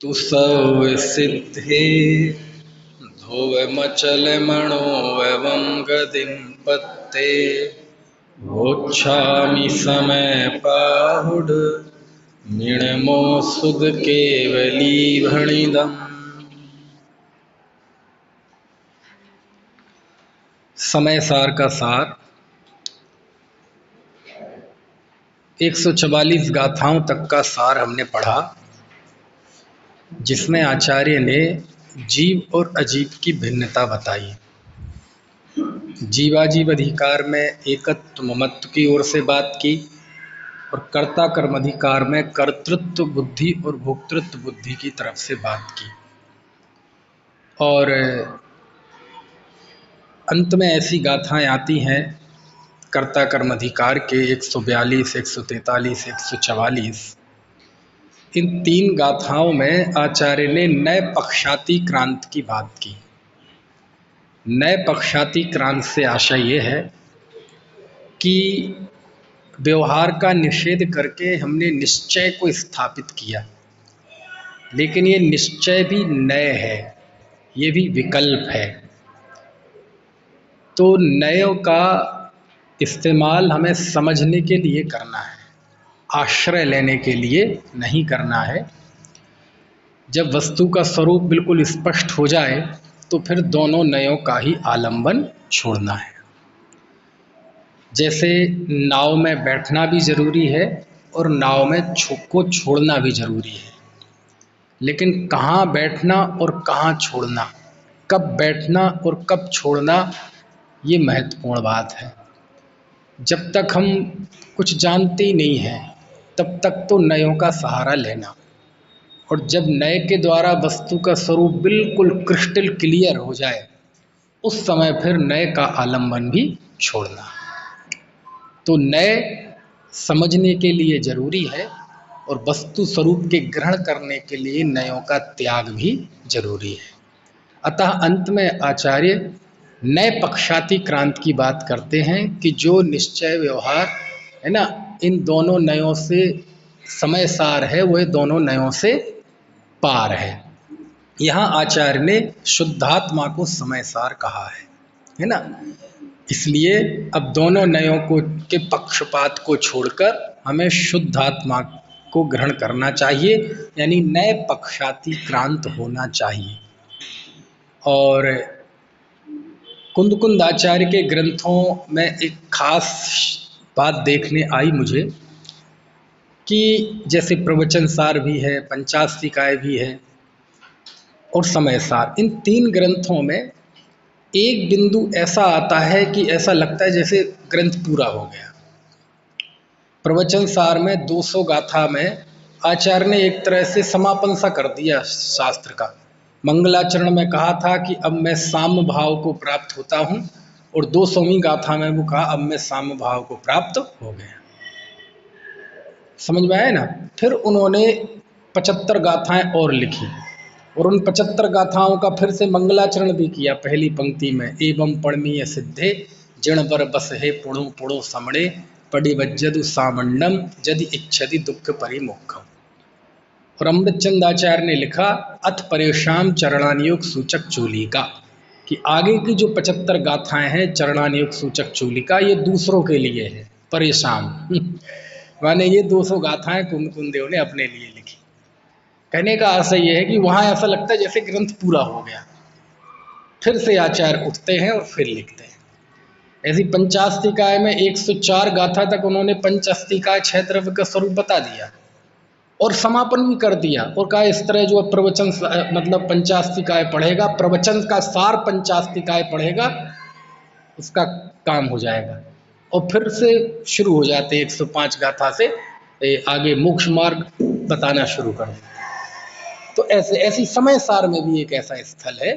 तु सब सिद्धे ध्रुव मचल मणो एवं गदिं पत्ते वोच्छामि समय पाहुड मिणमो सुद केवली भणिदम्। समय सार का सार 144 गाथाओं तक का सार हमने पढ़ा, जिसमें आचार्य ने जीव और अजीव की भिन्नता बताई। जीवाजीव अधिकार में एकत्व ममत्व की ओर से बात की और कर्ता कर्म अधिकार में कर्तृत्व बुद्धि और भोक्तृत्व बुद्धि की तरफ से बात की। और अंत में ऐसी गाथाएं आती हैं कर्ता कर्म अधिकार के 142, 143, 144। इन तीन गाथाओं में आचार्य ने नए पक्षाती क्रांत की बात की। नए पक्षाती क्रांत से आशय ये है कि व्यवहार का निषेध करके हमने निश्चय को स्थापित किया, लेकिन ये निश्चय भी नए है, ये भी विकल्प है। तो नयों का इस्तेमाल हमें समझने के लिए करना है, आश्रय लेने के लिए नहीं करना है। जब वस्तु का स्वरूप बिल्कुल स्पष्ट हो जाए तो फिर दोनों नयों का ही आलंबन छोड़ना है। जैसे नाव में बैठना भी जरूरी है और नाव में को छोड़ना भी जरूरी है, लेकिन कहाँ बैठना और कहाँ छोड़ना, कब बैठना और कब छोड़ना, ये महत्वपूर्ण बात है। जब तक हम कुछ जानते ही नहीं हैं तब तक तो नयों का सहारा लेना, और जब नए के द्वारा वस्तु का स्वरूप बिल्कुल क्रिस्टल क्लियर हो जाए उस समय फिर नए का आलंबन भी छोड़ना। तो नए समझने के लिए जरूरी है और वस्तु स्वरूप के ग्रहण करने के लिए नयों का त्याग भी जरूरी है। अतः अंत में आचार्य नए पक्षाती क्रांत की बात करते हैं कि जो निश्चय व्यवहार है ना, इन दोनों नयों से समय सार है, वह दोनों नयों से पार है। यहाँ आचार्य ने शुद्धात्मा को समय सार कहा है ना। इसलिए अब दोनों नयों को के पक्षपात को छोड़कर हमें शुद्धात्मा को ग्रहण करना चाहिए, यानी नए पक्षाती क्रांत होना चाहिए। और कुंद आचार्य के ग्रंथों में एक खास बात देखने आई मुझे कि जैसे प्रवचन सार भी है, पंचास्तिकाय भी है और समय सार, इन तीन ग्रंथों में एक बिंदु ऐसा आता है कि ऐसा लगता है जैसे ग्रंथ पूरा हो गया। प्रवचन सार में 200 गाथा में आचार्य ने एक तरह से समापन सा कर दिया शास्त्र का। मंगलाचरण में कहा था कि अब मैं साम्य भाव को प्राप्त होता हूँ, और 200वीं गाथा में वो कहा अब मैं साम्य भाव को प्राप्त हो गया। समझ में आया ना। फिर उन्होंने 75 गाथाएं और लिखी और उन 75 गाथाओं का फिर से मंगलाचरण भी किया। पहली पंक्ति में एवं पणमीय सिद्धे जण बर बस है पुणु पुणु समणे पड़ी वज्जदु सामंडम जदि इच्छति दुख परिमुखम। और अमृतचंद आचार्य ने लिखा अथ परेशान चरणानियोग सूचक चूलिका, कि आगे की जो 75 गाथाएं हैं चरणानियोग सूचक चूलिका, ये दूसरों के लिए है। परेशान माने ये 200 गाथाएं कुंदेव ने अपने लिए लिखी। कहने का आशय यह है कि वहां ऐसा लगता है जैसे ग्रंथ पूरा हो गया, फिर से आचार्य उठते हैं और फिर लिखते हैं। ऐसी पंचास्तिकाय में 104 गाथा तक उन्होंने पंचास्तिकाय 6 द्रव्य का स्वरूप बता दिया और समापन भी कर दिया, और कहा इस तरह जो प्रवचन मतलब पंचास्तिकाय पढ़ेगा, प्रवचन का सार पंचास्तिकाय पढ़ेगा, उसका काम हो जाएगा। और फिर से शुरू हो जाते 105 गाथा से आगे मोक्ष मार्ग बताना शुरू कर देते। तो ऐसी समय सार में भी एक ऐसा स्थल है।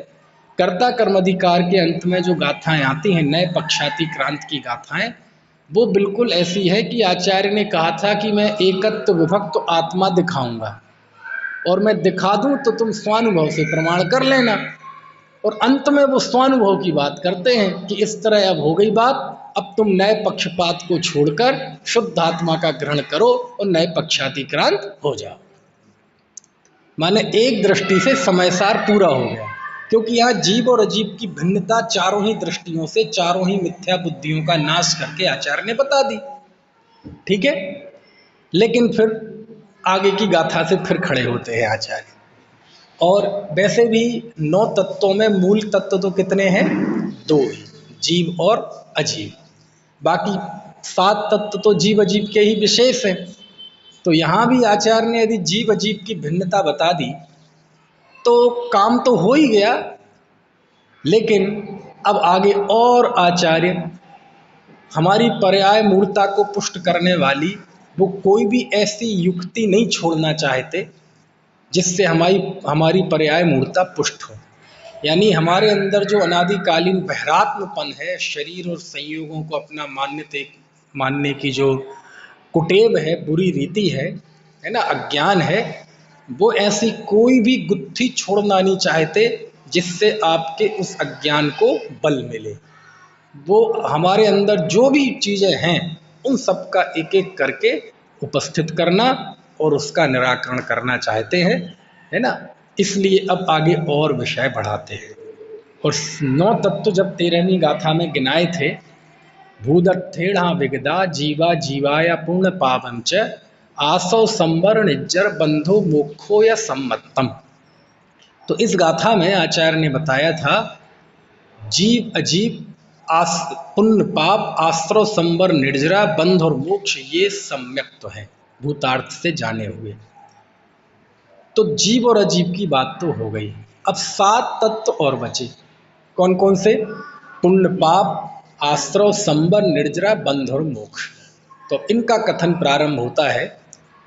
कर्ता कर्माधिकार के अंत में जो गाथाएं आती हैं, नए पक्षाती क्रांत की गाथाएं, वो बिल्कुल ऐसी है कि आचार्य ने कहा था कि मैं एकत्व विभक्त आत्मा दिखाऊंगा, और मैं दिखा दूं तो तुम स्वानुभव से प्रमाण कर लेना। और अंत में वो स्वानुभव की बात करते हैं कि इस तरह अब हो गई बात, अब तुम नए पक्षपात को छोड़कर शुद्ध आत्मा का ग्रहण करो और नए पक्षाती क्रांत हो जाओ। माने एक दृष्टि से समयसार पूरा हो गया, क्योंकि यहाँ जीव और अजीव की भिन्नता चारों ही दृष्टियों से, चारों ही मिथ्या बुद्धियों का नाश करके आचार्य ने बता दी। ठीक है, लेकिन फिर आगे की गाथा से फिर खड़े होते हैं आचार्य। और वैसे भी 9 तत्वों में मूल तत्व तो कितने हैं? 2 ही, जीव और अजीव। बाकी 7 तत्व तो जीव अजीव के ही विशेष हैं। तो यहाँ भी आचार्य ने यदि जीव अजीव की भिन्नता बता दी तो काम तो हो ही गया। लेकिन अब आगे और आचार्य हमारी पर्याय मूर्ता को पुष्ट करने वाली वो कोई भी ऐसी युक्ति नहीं छोड़ना चाहते जिससे हमारी पर्याय मूर्ता पुष्ट हो। यानी हमारे अंदर जो अनादिकालीन बहरात्मपन है, शरीर और संयोगों को अपना मानने की जो कुटेव है, बुरी रीति है ना, अज्ञान है, वो ऐसी कोई भी गुत्थी छोड़ना नहीं चाहते जिससे आपके उस अज्ञान को बल मिले। वो हमारे अंदर जो भी चीज़ें हैं उन सब का एक एक करके उपस्थित करना और उसका निराकरण करना चाहते हैं, है ना। इसलिए अब आगे और विषय बढ़ाते हैं। और 9 तत्व जब 13वीं गाथा में गिनाए थे, भूदत्थेढ़ा विगदा जीवा जीवाया पूर्ण पावंच आसौ संवर निज्जर बंधो मोक्षो या सम्मतम। तो इस गाथा में आचार्य ने बताया था जीव अजीव, पुण्य पाप, आश्रव संवर निर्जरा, बंध और मोक्ष ये सम्यक तो है, भूतार्थ से जाने हुए। तो जीव और अजीव की बात तो हो गई। अब 7 तत्व और बचे। कौन कौन से? पुण्य पाप, आश्रव संवर निर्जरा, बंध और मोक्ष। तो इनका कथन प्रारंभ होता है।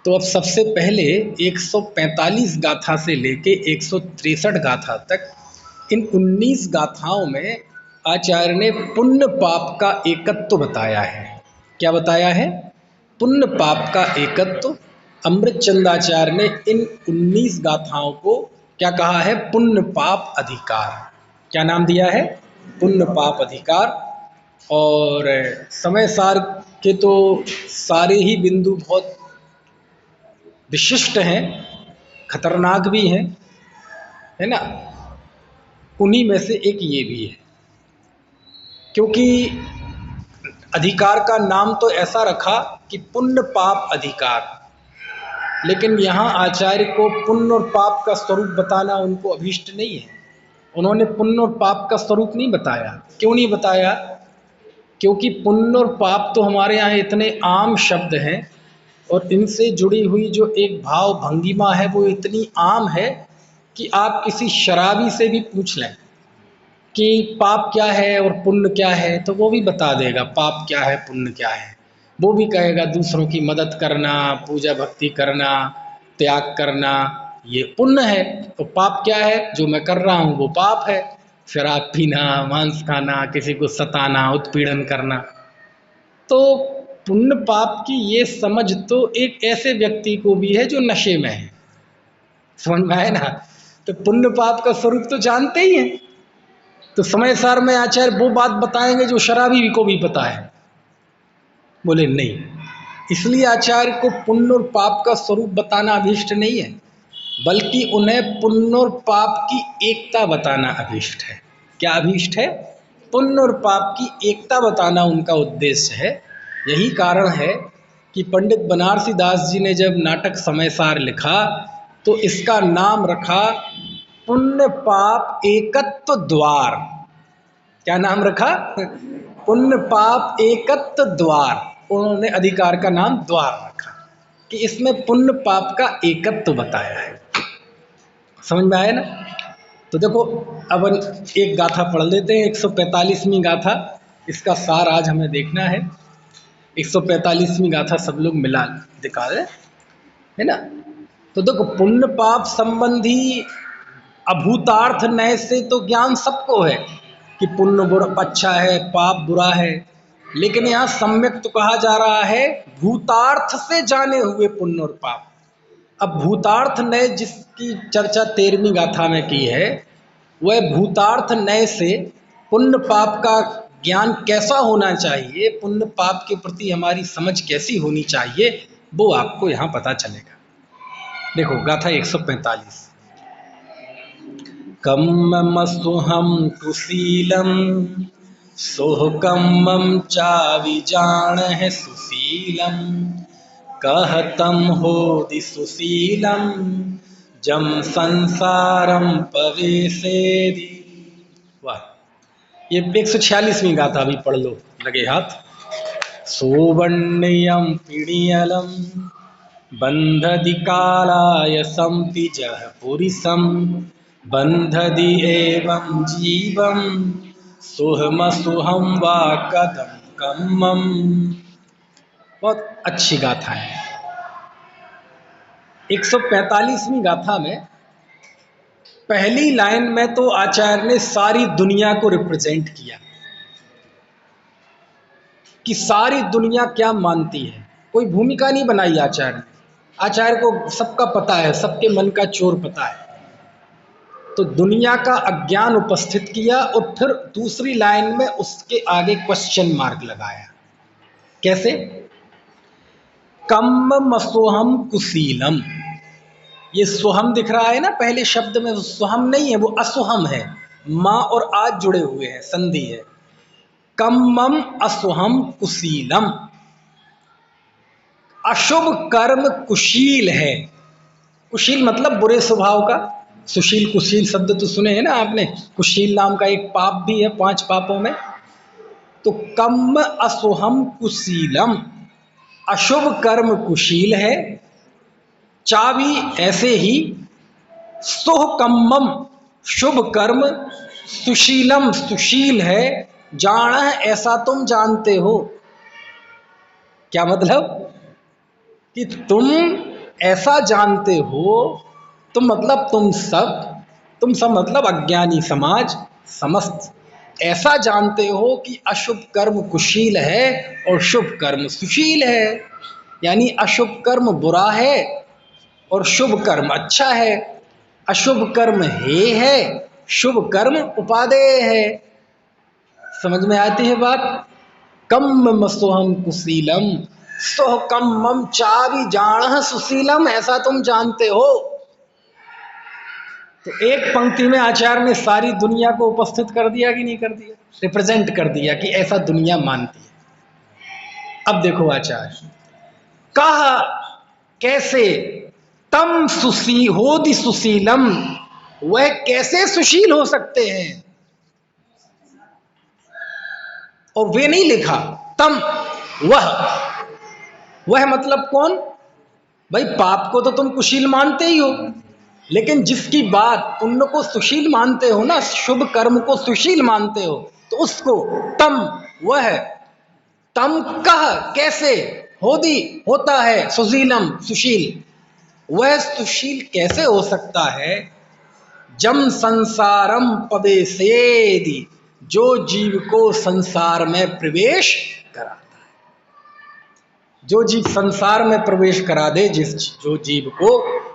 तो अब सबसे पहले 145 गाथा से लेके 163 गाथा तक इन 19 गाथाओं में आचार्य ने पुण्य पाप का एकत्व बताया है। क्या बताया है? पुण्य पाप का एकत्व। अमृत चंदाचार्य ने इन 19 गाथाओं को क्या कहा है? पुण्य पाप अधिकार। क्या नाम दिया है? पुण्य पाप अधिकार। और समय सार के तो सारे ही बिंदु बहुत विशिष्ट हैं, खतरनाक भी हैं, है ना। उन्हीं में से एक ये भी है, क्योंकि अधिकार का नाम तो ऐसा रखा कि पुण्य पाप अधिकार, लेकिन यहाँ आचार्य को पुण्य और पाप का स्वरूप बताना उनको अभीष्ट नहीं है। उन्होंने पुण्य और पाप का स्वरूप नहीं बताया। क्यों नहीं बताया? क्योंकि पुण्य और पाप तो हमारे यहाँ इतने आम शब्द हैं और इनसे जुड़ी हुई जो एक भाव भंगिमा है वो इतनी आम है कि आप किसी शराबी से भी पूछ लें कि पाप क्या है और पुण्य क्या है तो वो भी बता देगा पाप क्या है पुण्य क्या है। वो भी कहेगा दूसरों की मदद करना, पूजा भक्ति करना, त्याग करना ये पुण्य है। तो पाप क्या है? जो मैं कर रहा हूँ वो पाप है। शराब पीना, मांस खाना, किसी को सताना, उत्पीड़न करना। तो पुण्य पाप की ये समझ तो एक ऐसे व्यक्ति को भी है जो नशे में है। समझ में आए ना। तो पुण्य पाप का स्वरूप तो जानते ही हैं। तो समय सार में आचार्य वो बात बताएंगे जो शराबी को भी पता है। बोले नहीं, इसलिए आचार्य को पुण्य और पाप का स्वरूप बताना अभीष्ट नहीं है, बल्कि उन्हें पुण्य और पाप की एकता बताना अभीष्ट है। क्या अभीष्ट है? पुण्य और पाप की एकता बताना उनका उद्देश्य है। यही कारण है कि पंडित बनारसी दास जी ने जब नाटक समय सार लिखा तो इसका नाम रखा पुण्य पाप एकत्व द्वार। क्या नाम रखा? पुण्य पाप एकत्व द्वार। उन्होंने अधिकार का नाम द्वार रखा कि इसमें पुण्य पाप का एकत्व बताया है। समझ में आया ना। तो देखो अब एक गाथा पढ़ लेते हैं, 145वीं गाथा। इसका सार आज हमें देखना है। 145वीं गाथा सब लोग मिला दिखा दे, है ना। तो देखो पुण्य पाप संबंधी अभूतार्थ नय से तो ज्ञान सबको है कि पुण्य बुरा अच्छा है, पाप बुरा है, लेकिन यहाँ सम्यक तो कहा जा रहा है भूतार्थ से जाने हुए पुण्य और पाप। अब भूतार्थ नय जिसकी चर्चा 13वीं गाथा में की है, वह भूतार्थ नय से पुण्य पाप का ज्ञान कैसा होना चाहिए, पुण्य पाप के प्रति हमारी समझ कैसी होनी चाहिए, वो आपको यहाँ पता चलेगा। देखो गाथा 145। कम्ममसुहं कुशीलं सोह कम्मम चाविजानह सुशीलं कहतं होदि सुशीलं जम संसारम पवेशेदि। वाह, ये 146वीं गाथा अभी पढ़ लो, लगे हाथ। सोवर्ण्यं पिणियलं बंधदि कालाय संतिजः पुरिसं बंधदि एवं जीवं सुहमसुहं वा कदम कम्मम। बहुत अच्छी गाथा है। 145वीं गाथा में पहली लाइन में तो आचार्य ने सारी दुनिया को रिप्रेजेंट किया कि सारी दुनिया क्या मानती है। कोई भूमिका नहीं बनाई आचार्य ने। आचार्य को सबका पता है, सबके मन का चोर पता है। तो दुनिया का अज्ञान उपस्थित किया और फिर दूसरी लाइन में उसके आगे क्वेश्चन मार्क लगाया। कैसे? कम्ममसोहम कुशीलम, ये सोहम दिख रहा है ना पहले शब्द में, वो सोहम नहीं है, वो असोहम है। माँ और आज जुड़े हुए हैं, संधि है। कम्मम असोहम कुशीलम, अशुभ कर्म कुशील है। कुशील मतलब बुरे स्वभाव का। सुशील कुशील शब्द तो सुने हैं ना आपने। कुशील नाम का एक पाप भी है 5 पापों में। तो कम्म असोहम कुशीलम, अशुभ कर्म कुशील है। चावी ऐसे ही सोह कम्मम, शुभ कर्म, सुशीलम सुशील है। जान ऐसा तुम जानते हो। क्या मतलब? कि तुम ऐसा जानते हो, तुम मतलब तुम सब मतलब अज्ञानी समाज समस्त ऐसा जानते हो कि अशुभ कर्म कुशील है और शुभ कर्म सुशील है। यानी अशुभ कर्म बुरा है और शुभ कर्म अच्छा है। अशुभ कर्म हे है, शुभ कर्म उपादेय है। समझ में आती है बात? कम्म सोहम कुशीलम सोह कम्मम चावि जान सुशीलम, ऐसा तुम जानते हो। तो एक पंक्ति में आचार्य ने सारी दुनिया को उपस्थित कर दिया कि नहीं कर दिया? रिप्रेजेंट कर दिया कि ऐसा दुनिया मानती है। अब देखो आचार्य कहा कैसे, तम सुशी होदि सुशीलम, वह कैसे सुशील हो सकते हैं। और वे नहीं लिखा, तम वह मतलब कौन? भाई पाप को तो तुम कुशील मानते ही हो, लेकिन जिसकी बात पुण्य को सुशील मानते हो ना, शुभ कर्म को सुशील मानते हो, तो उसको तम, वह तम कह कैसे, होदी होता है, सुशीलम सुशील, वह सुशील कैसे हो सकता है। जम संसारम पवेशेदि, जो जीव को संसार में प्रवेश कराता है। जो जीव संसार में प्रवेश करा दे जो जीव को,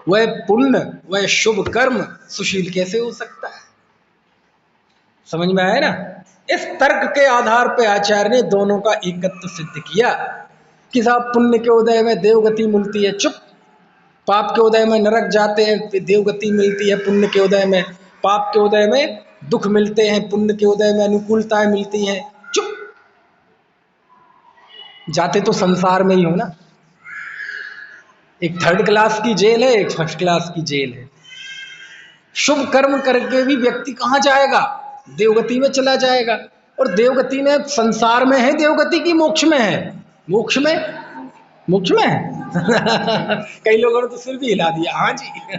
वह पुण्य वह शुभ कर्म सुशील कैसे हो सकता है। समझ में आया ना? इस तर्क के आधार पर आचार्य ने दोनों का एकत्व सिद्ध किया कि साहब पुण्य के उदय में देवगति मिलती है, चुप। पाप के उदय में नरक जाते हैं, देवगति मिलती है। पुण्य के उदय में, पाप के उदय में दुख मिलते हैं, पुण्य के उदय में अनुकूलताएं मिलती हैं, चुप। जाते तो संसार में ही हो ना। एक 3rd क्लास की जेल है, एक 1st क्लास की जेल है। शुभ कर्म करके भी व्यक्ति कहाँ जाएगा? देवगति में चला जाएगा। और देवगति में संसार में है देवगति की मोक्ष में है? मोक्ष में है। कई लोगों ने तो सिर भी हिला दिया, हाँ जी।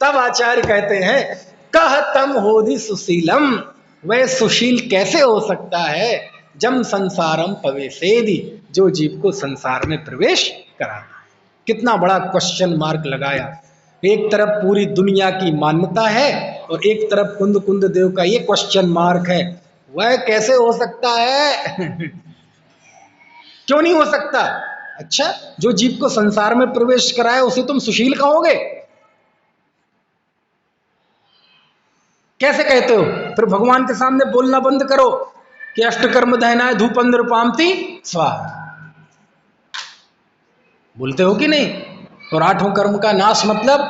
तब आचार्य कहते हैं कह तम होदि सुशीलम, वह सुशील कैसे हो सकता है। जम संसारम पवेशेदि, जो जीव को संसार में प्रवेश कराता है। कितना बड़ा क्वेश्चन मार्क लगाया। एक तरफ पूरी दुनिया की मान्यता है और एक तरफ कुंद कुंद देव का ये क्वेश्चन मार्क है, वह कैसे हो सकता है। क्यों नहीं हो सकता? अच्छा, जो जीव को संसार में प्रवेश कराए उसे तुम सुशील कहोगे? कैसे कहते हो? फिर भगवान के सामने बोलना बंद करो कि अष्टकर्म दहनाय धूपं नृपाम्ति स्वाहा। बोलते हो कि नहीं? और आठों कर्म का नाश मतलब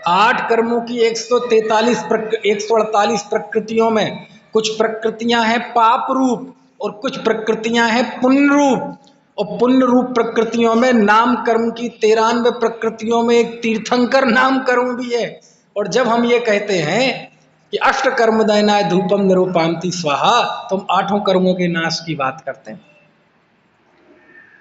8 कर्मों की 148 प्रकृतियों में कुछ प्रकृतियां हैं पाप रूप और कुछ प्रकृतियां हैं पुण्य रूप। और पुण्य रूप प्रकृतियों में नाम कर्म की 93 प्रकृतियों में एक तीर्थंकर नाम कर्म भी है। और जब हम ये कहते हैं कि अष्ट कर्म दयनाय धूपम निरूपांति स्वाहा, तो हम 8 कर्मों के नाश की बात करते हैं।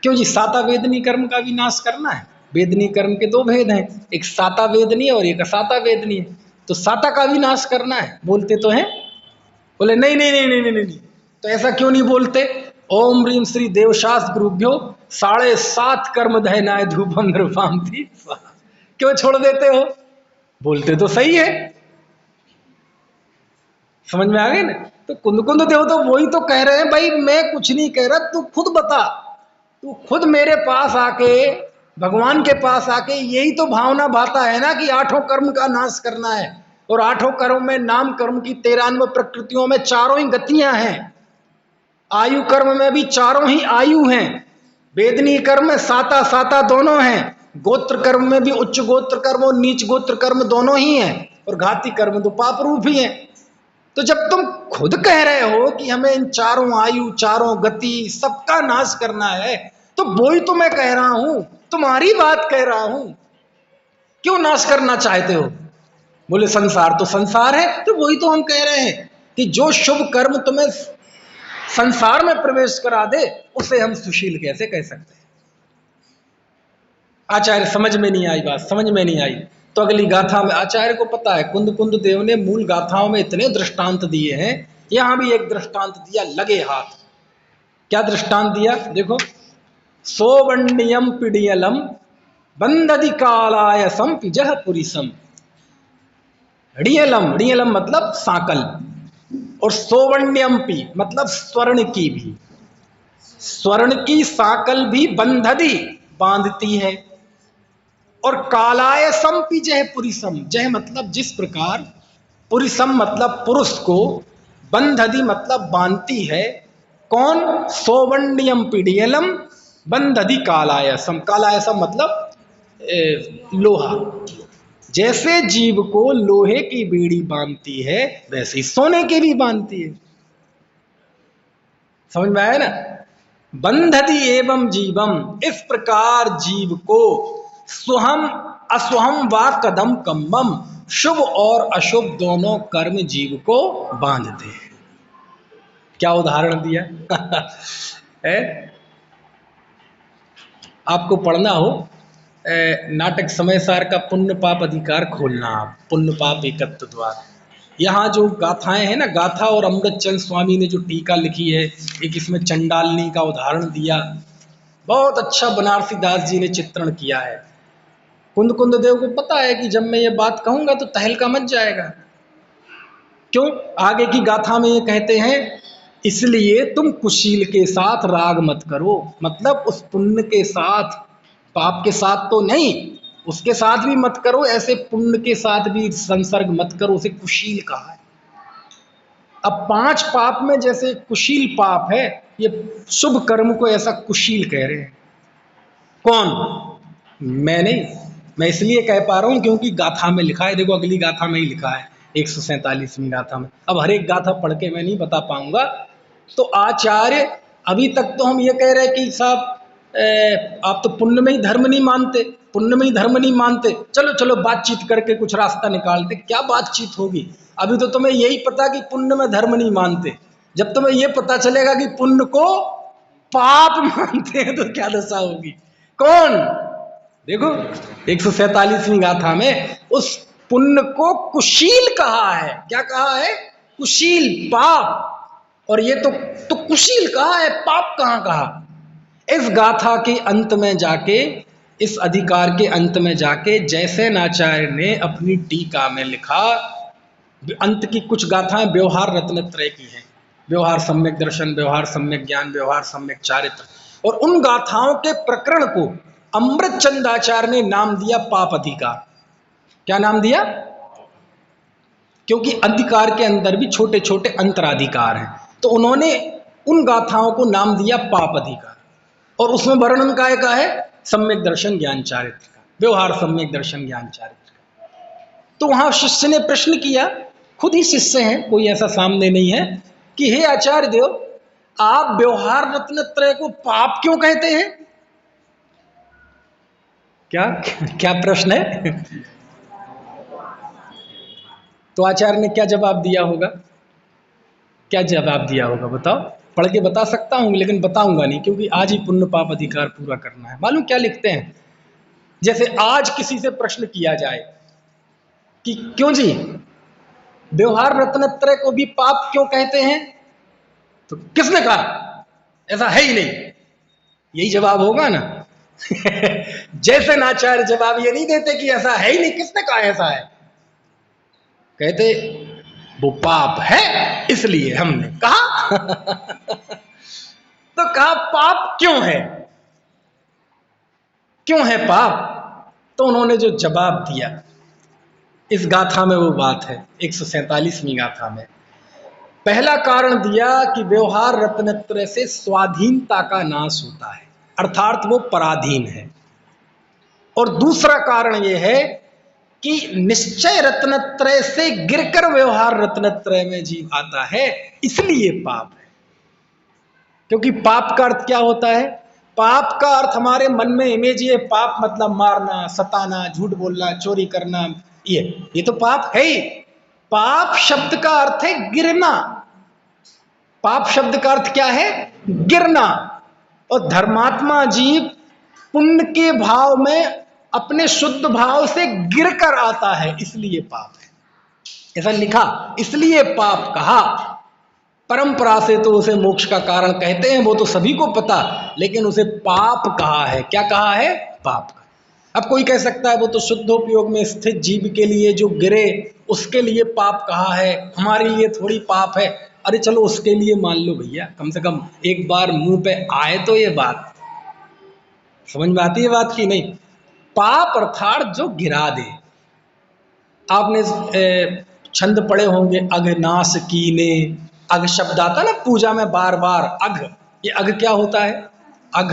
क्यों जी? साता वेदनी कर्म का भी नाश करना है। वेदनी कर्म के 2 भेद हैं, एक साता वेदनी और एक असाता वेदनी है। तो साता का भी नाश करना है, बोलते तो हैं। बोले नहीं नहीं नहीं नहीं नहीं नहीं, तो ऐसा क्यों नहीं बोलते? ओम ह्रीम श्री देवशास्त्र गुरुभ्यो 7.5 कर्म दहनाय धूपम निरूपांति स्वाहा, क्यों छोड़ देते हो? बोलते तो सही है। समझ में आ गई ना? तो कुंद देव तो वही तो कह रहे हैं, भाई मैं कुछ नहीं कह रहा, तू खुद बता। तू खुद मेरे पास आके, भगवान के पास आके यही तो भावना भाता है ना कि 8 कर्म का नाश करना है। और 8 कर्म में नाम कर्म की 93 प्रकृतियों में 4 ही गतियां हैं। आयु कर्म में भी 4 ही आयु हैं। वेदनी कर्म में साता साता दोनों हैं। गोत्र कर्म में भी उच्च गोत्र कर्म और नीच गोत्र कर्म दोनों ही हैं। और घाती कर्म तो पाप रूप ही है। तो जब तुम खुद कह रहे हो कि हमें इन 4 आयु 4 गति सबका नाश करना है, तो वही तो मैं कह रहा हूं, तुम्हारी बात कह रहा हूं। क्यों नाश करना चाहते हो? बोले संसार तो संसार है। तो वही तो हम कह रहे हैं कि जो शुभ कर्म तुम्हें संसार में प्रवेश करा दे उसे हम सुशील कैसे कह सकते हैं? आचार्य समझ में नहीं आई बात, समझ में नहीं आई। तो अगली गाथा में आचार्य को पता है, कुंद देव ने मूल गाथाओं में इतने दृष्टांत दिए हैं, यहां भी एक दृष्टांत दिया, लगे हाथ। क्या दृष्टांत दिया? देखो, सोवण्यम पिडियलम बंदधि कालायसम पिजह पुरीसम। ढियलम मतलब सांकल, और सोवण्यम्पी मतलब स्वर्ण की भी, स्वर्ण की सांकल भी बंधदी बांधती है। और कालायसम पी जह पुरीसम, जह मतलब जिस प्रकार, पुरीसम मतलब पुरुष को, बंधदी मतलब बांधती है। कौन? सोवण्यम पीडियलम बंधदी कालायसम। कालायसम मतलब लोहा। जैसे जीव को लोहे की बीड़ी बांधती है, वैसे ही सोने की भी बांधती है। समझ में आया ना? बंधति एवं जीवम, इस प्रकार जीव को सुहम असुहम वा कदम कम्मम, शुभ और अशुभ दोनों कर्म जीव को बांधते हैं। क्या उदाहरण दिया है? आपको पढ़ना हो नाटक समय सार का पुण्य पाप अधिकार खोलना आप, पुण्य पाप एकत्व द्वार। यहाँ जो गाथाएं हैं ना, गाथा और अमृतचंद स्वामी ने जो टीका लिखी है, एक इसमें चंडालनी का उदाहरण दिया, बहुत अच्छा बनारसी दास जी ने चित्रण किया है। कुंद देव को पता है कि जब मैं ये बात कहूंगा तो तहलका मच जाएगा। क्यों? आगे की गाथा में ये कहते हैं, इसलिए तुम कुशील के साथ राग मत करो। मतलब उस पुण्य के साथ, पाप के साथ तो नहीं, उसके साथ भी मत करो, ऐसे पुण्य के साथ भी संसर्ग मत करो, उसे कुशील कहा है। अब 5 पाप में जैसे कुशील पाप है, ये शुभ कर्म को ऐसा कुशील कह रहे हैं। कौन? मैं नहीं, मैं इसलिए कह पा रहा हूं क्योंकि गाथा में लिखा है। देखो अगली गाथा में ही लिखा है, 147वीं गाथा में। अब हर एक गाथा पढ़ के मैं नहीं बता पाऊंगा। तो आचार्य, अभी तक तो हम ये कह रहे हैं कि साहब आप तो पुण्य में ही धर्म नहीं मानते, पुण्य में ही धर्म नहीं मानते, चलो चलो बातचीत करके कुछ रास्ता निकालते। क्या बातचीत होगी? अभी तो तुम्हें यही पता कि पुण्य में धर्म नहीं मानते। जब तुम्हें यह पता चलेगा कि पुण्य को पाप मानते हैं तो क्या दशा होगी? कौन? देखो 147वीं गाथा में उस पुण्य को कुशील कहा है। क्या कहा है? कुशील, पाप। और ये तो कुशील कहा है, पाप कहां कहा? इस गाथा के अंत में जाके, इस अधिकार के अंत में जाके जयसेनाचार्य ने अपनी टीका में लिखा। अंत की कुछ गाथाएं व्यवहार रत्नत्रय की हैं, व्यवहार सम्यक दर्शन, व्यवहार सम्यक ज्ञान, व्यवहार सम्यक चारित्र। और उन गाथाओं के प्रकरण को अमृतचंदाचार्य ने नाम दिया पाप अधिकार। क्या नाम दिया? क्योंकि अधिकार के अंदर भी छोटे छोटे अंतराधिकार हैं, तो उन्होंने उन गाथाओं को नाम दिया पाप अधिकार। और उसमें वर्णन काय का है? सम्यक दर्शन ज्ञान चारित्र का, व्यवहार सम्यक दर्शन ज्ञान चारित्र का। तो वहां शिष्य ने प्रश्न किया, खुद ही शिष्य हैं, कोई ऐसा सामने नहीं है, कि हे आचार्य देव, आप व्यवहार रत्न त्रय को पाप क्यों कहते हैं? क्या क्या प्रश्न है? तो आचार्य ने क्या जवाब दिया होगा? क्या जवाब दिया होगा बताओ? पढ़ के बता सकता हूं लेकिन बताऊंगा नहीं, क्योंकि आज ही पुण्य पाप अधिकार पूरा करना है। मालूम क्या लिखते हैं? जैसे आज किसी से प्रश्न किया जाए कि क्यों जी व्यवहार रत्नत्रय को भी पाप क्यों कहते हैं, तो किसने कहा? ऐसा है ही नहीं, यही जवाब होगा ना। जैसे नाचार्य जवाब ये नहीं देते कि ऐसा है ही नहीं, किसने कहा ऐसा है, कहते वो पाप है इसलिए हमने कहा। तो कहा पाप क्यों है, क्यों है पाप? तो उन्होंने जो जवाब दिया इस गाथा में वो बात है 147वीं गाथा में। पहला कारण दिया कि व्यवहार रत्नत्रय से स्वाधीनता का नाश होता है, अर्थात वो पराधीन है। और दूसरा कारण यह है कि निश्चय रत्नत्रय से गिरकर व्यवहार रत्नत्रय में जीव आता है, इसलिए पाप है। क्योंकि पाप का अर्थ क्या होता है? पाप का अर्थ हमारे मन में इमेज ये, पाप मतलब मारना, सताना, झूठ बोलना, चोरी करना, ये तो पाप है ही। पाप शब्द का अर्थ है गिरना। पाप शब्द का अर्थ क्या है? गिरना। और धर्मात्मा जीव पुण्य के भाव में अपने शुद्ध भाव से गिरकर आता है, इसलिए पाप है। ऐसा लिखा, इसलिए पाप कहा। परंपरा से तो उसे मोक्ष का कारण कहते हैं, वो तो सभी को पता, लेकिन उसे पाप कहा है। क्या कहा है? पाप का। अब कोई कह सकता है वो तो शुद्धोपयोग में स्थित जीव के लिए जो गिरे उसके लिए पाप कहा है, हमारे लिए थोड़ी पाप है। अरे चलो उसके लिए मान लो भैया, कम से कम एक बार मुंह पे आए तो ये बात समझ में आती है बात की नहीं। पाप अर्थात जो गिरा दे। आपने छंद पढ़े होंगे, अघनाश कीने। अघ शब्द आता ना पूजा में बार बार, अघ। ये अघ क्या होता है? अघ,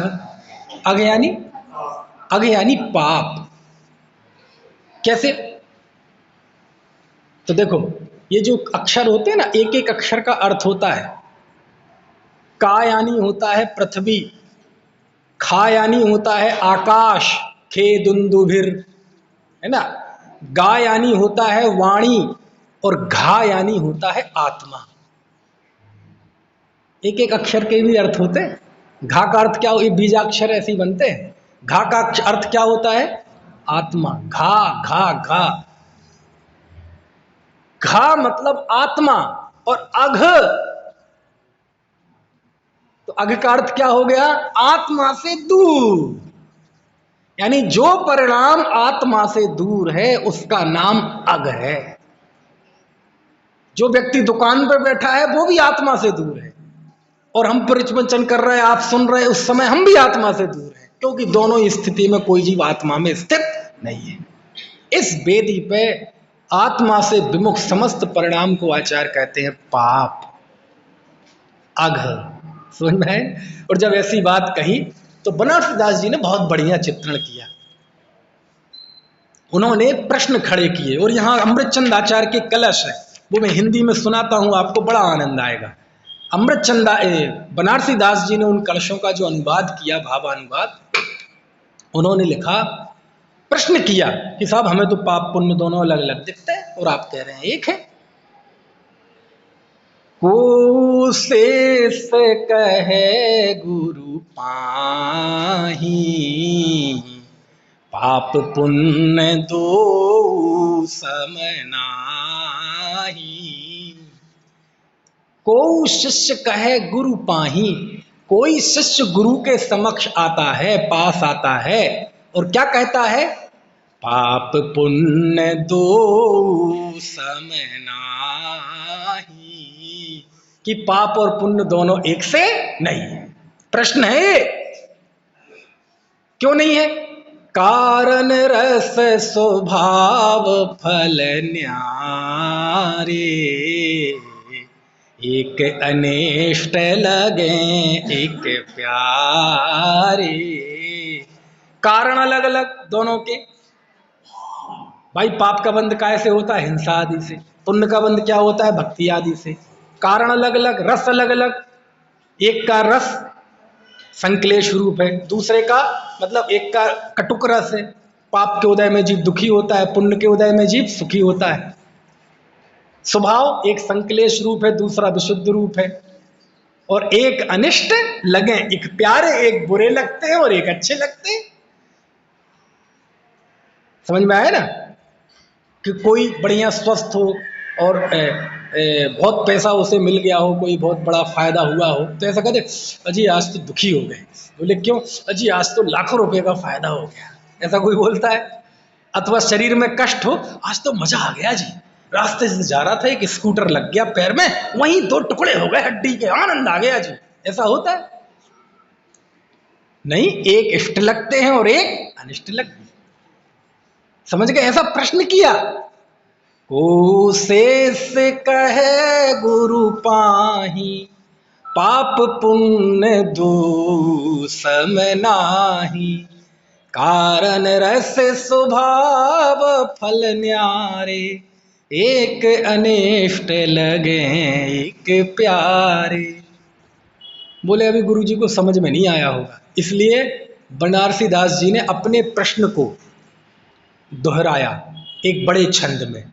अघ यानी पाप। कैसे? तो देखो ये जो अक्षर होते हैं ना, एक एक अक्षर का अर्थ होता है। का यानी होता है पृथ्वी, खा यानी होता है आकाश, खे दुंदुभिर, है ना। गा यानी होता है वाणी, और घा यानी होता है आत्मा। एक एक अक्षर के भी अर्थ होते हैं। घा का अर्थ क्या हो, ये बीजाक्षर ऐसे ही बनते हैं। घा का अर्थ क्या होता है? आत्मा। घा घा घा, घा मतलब आत्मा। और अघ, तो अघ का अर्थ क्या हो गया? आत्मा से दूर। यानी जो परिणाम आत्मा से दूर है उसका नाम अघ है। जो व्यक्ति दुकान पर बैठा है वो भी आत्मा से दूर है, और हम परिचर्चन कर रहे हैं, आप सुन रहे हैं, उस समय हम भी आत्मा से दूर हैं, क्योंकि दोनों स्थिति में कोई जीव आत्मा में स्थित नहीं है। इस वेदी पे आत्मा से विमुख समस्त परिणाम को आचार्य कहते हैं पाप, अघ। समझ में है? और जब ऐसी बात कही तो बनारसी दास जी ने बहुत बढ़िया चित्रण किया। उन्होंने प्रश्न खड़े किए, और यहाँ अमृतचंद आचार्य के कलश है, वो मैं हिंदी में सुनाता हूं, आपको बड़ा आनंद आएगा। अमृतचंदा बनारसी दास जी ने उन कलशों का जो अनुवाद किया, भावानुवाद, उन्होंने लिखा, प्रश्न किया कि साहब हमें तो पाप पुण्य दोनों अलग अलग दिखते हैं और आप कह रहे हैं एक है। को शेष कहे गुरु पाही, पाप पुण्य दो सम नाहि। को शिष्य कहे गुरु पाही, कोई शिष्य गुरु के समक्ष आता है, पास आता है, और क्या कहता है? पाप पुण्य दो सम नाहि, कि पाप और पुण्य दोनों एक से नहीं है। प्रश्न है क्यों नहीं है? कारण रस स्वभाव फल न्यारे, एक अनिष्ट लगे एक प्यारे। कारण अलग अलग दोनों के। भाई पाप का बंध कैसे होता है? हिंसा आदि से। पुण्य का बंध क्या होता है? भक्ति आदि से। कारण अलग अलग, रस अलग अलग। एक का रस संक्लेश रूप है, दूसरे का मतलब एक का कटुक रस है। पाप के उदय में जीव दुखी होता है, पुण्य के उदय में जीव सुखी होता है। स्वभाव एक संक्लेश रूप है, दूसरा विशुद्ध रूप है। और एक अनिष्ट लगे, एक प्यारे एक बुरे लगते हैं और एक अच्छे लगते हैं। समझ में आया ना? कि कोई बढ़िया स्वस्थ हो और बहुत पैसा उसे मिल गया हो, कोई बहुत बड़ा फायदा हुआ हो, तो ऐसा कहते अजी आज तो दुखी हो गए। बोले क्यों? अजी आज तो लाखों रुपए का फायदा हो गया, ऐसा कोई बोलता है? अथवा शरीर में कष्ट हो, आज तो मजा आ गया जी, रास्ते से जा रहा था एक स्कूटर लग गया पैर में, वहीं 2 टुकड़े हो गए हड्डी के, आनंद आ गया जी। ऐसा होता है? नहीं, एक इष्ट लगते हैं और एक अनिष्ट लगते हैं। समझ गए? ऐसा प्रश्न किया। को शेष कहे गुरु पाही, पाप पुण्य दो सम नाही। कारण रस स्वभाव फल न्यारे, एक अनिष्ट लगे एक प्यारे। बोले अभी गुरु जी को समझ में नहीं आया होगा, इसलिए बनारसी दास जी ने अपने प्रश्न को दोहराया एक बड़े छंद में।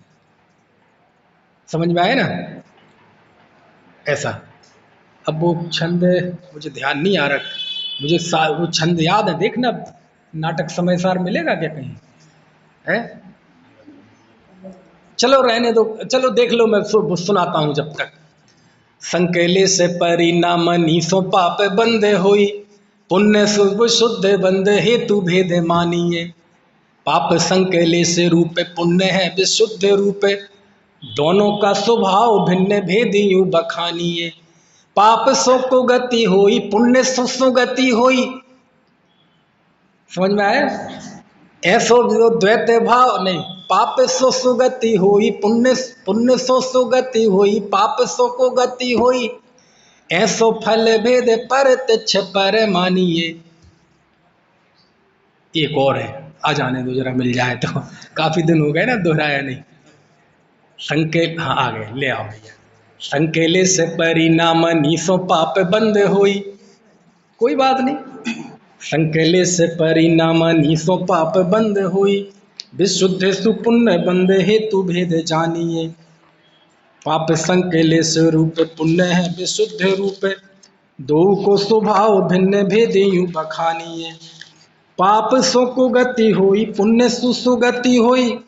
समझ में आया ना? ऐसा। अब वो छंद मुझे ध्यान नहीं आ रहा, मुझे वो छंद याद है, देखना नाटक समय सार मिलेगा क्या कहीं है? चलो रहने दो, चलो देख लो, मैं सुनाता हूं जब तक। संकेले से परिणाम नीसो पाप बंधे होई, पुण्य शुभ शुद्ध बंध हेतु भेद मानिए। पाप संकेले से रूप पुण्य है विशुद्ध रूप, दोनों का स्वभाव भिन्न भेद यूं बखानिए। पाप सो को गति होई, पुण्य सो गति होई। समझ में आया? ऐसो जो द्वैत भाव नहीं, पाप सो सुगति होई, पुण्य पुण्य सो सुगति होई, पाप सो को गति होई। ऐसो फल भेद पर तिच्छ पर मानिए। एक और है, आ जाने दो जरा, मिल जाए तो, काफी दिन हो गए ना दोहराया नहीं। संकेल, हाँ आ गए, ले आओ भैया। संकेले से परिणाम नीसो पाप बंद होई, कोई बात नहीं। संकेले से परिणाम नीसो पाप बंद होई, विशुद्ध सुपुण्य बंद हेतु भेद जानिए। पाप संकेले से रूप पुण्य है विशुद्ध रूप, दो को स्वभाव भिन्न भेद यूं बखानिए। पाप सो को गति होई, पुण्य सुगति होई।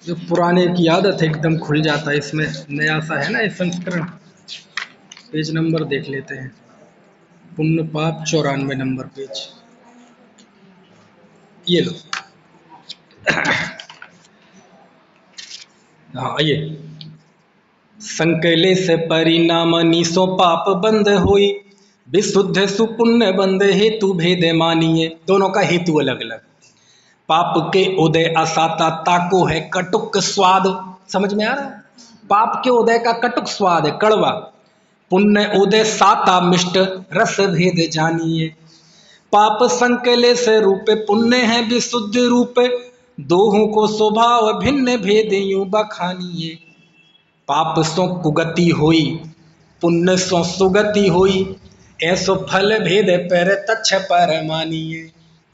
जो पुराने की आदत है एकदम खुल जाता है, इसमें नया सा है ना ये संस्करण। पेज नंबर देख लेते हैं, पुण्य पाप 94 नंबर पेज, ये लो। हाँ ये, संकेले से परिणाम नीसो पाप बंद होई, विशुद्ध सुपुण्य बंद हेतु भेद मानिए। दोनों का हेतु अलग अलग। पाप के उदय असाता ताको है कटुक स्वाद। समझ में आ रहा है? पाप के उदय का कटुक स्वाद है, कड़वा। पुण्य उदय साता मिष्ट रस भेद जानिए। पाप संकले से रूप पुण्य है विशुद्ध रूप, दोहों को स्वभाव भिन्न भेद यूं बखानिए। पाप सो कुगति होई, पुण्य सो सुगति होई, ऐसो फल भेद पर तच्छ पर मानिए।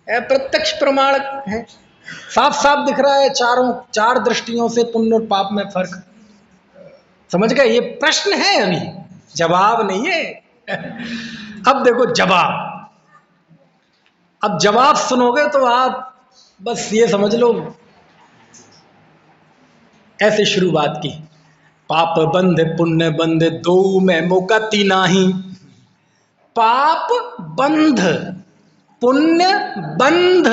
प्रत्यक्ष प्रमाण है, साफ साफ दिख रहा है चार दृष्टियों से पुण्य और पाप में फर्क। समझ गए? ये प्रश्न है, अभी जवाब नहीं है। अब देखो जवाब, अब जवाब सुनोगे तो आप बस ये समझ लो, ऐसे शुरुआत की। पाप बंध पुण्य बंध दो में मुक्ति नाही। पाप बंध पुण्य बंध,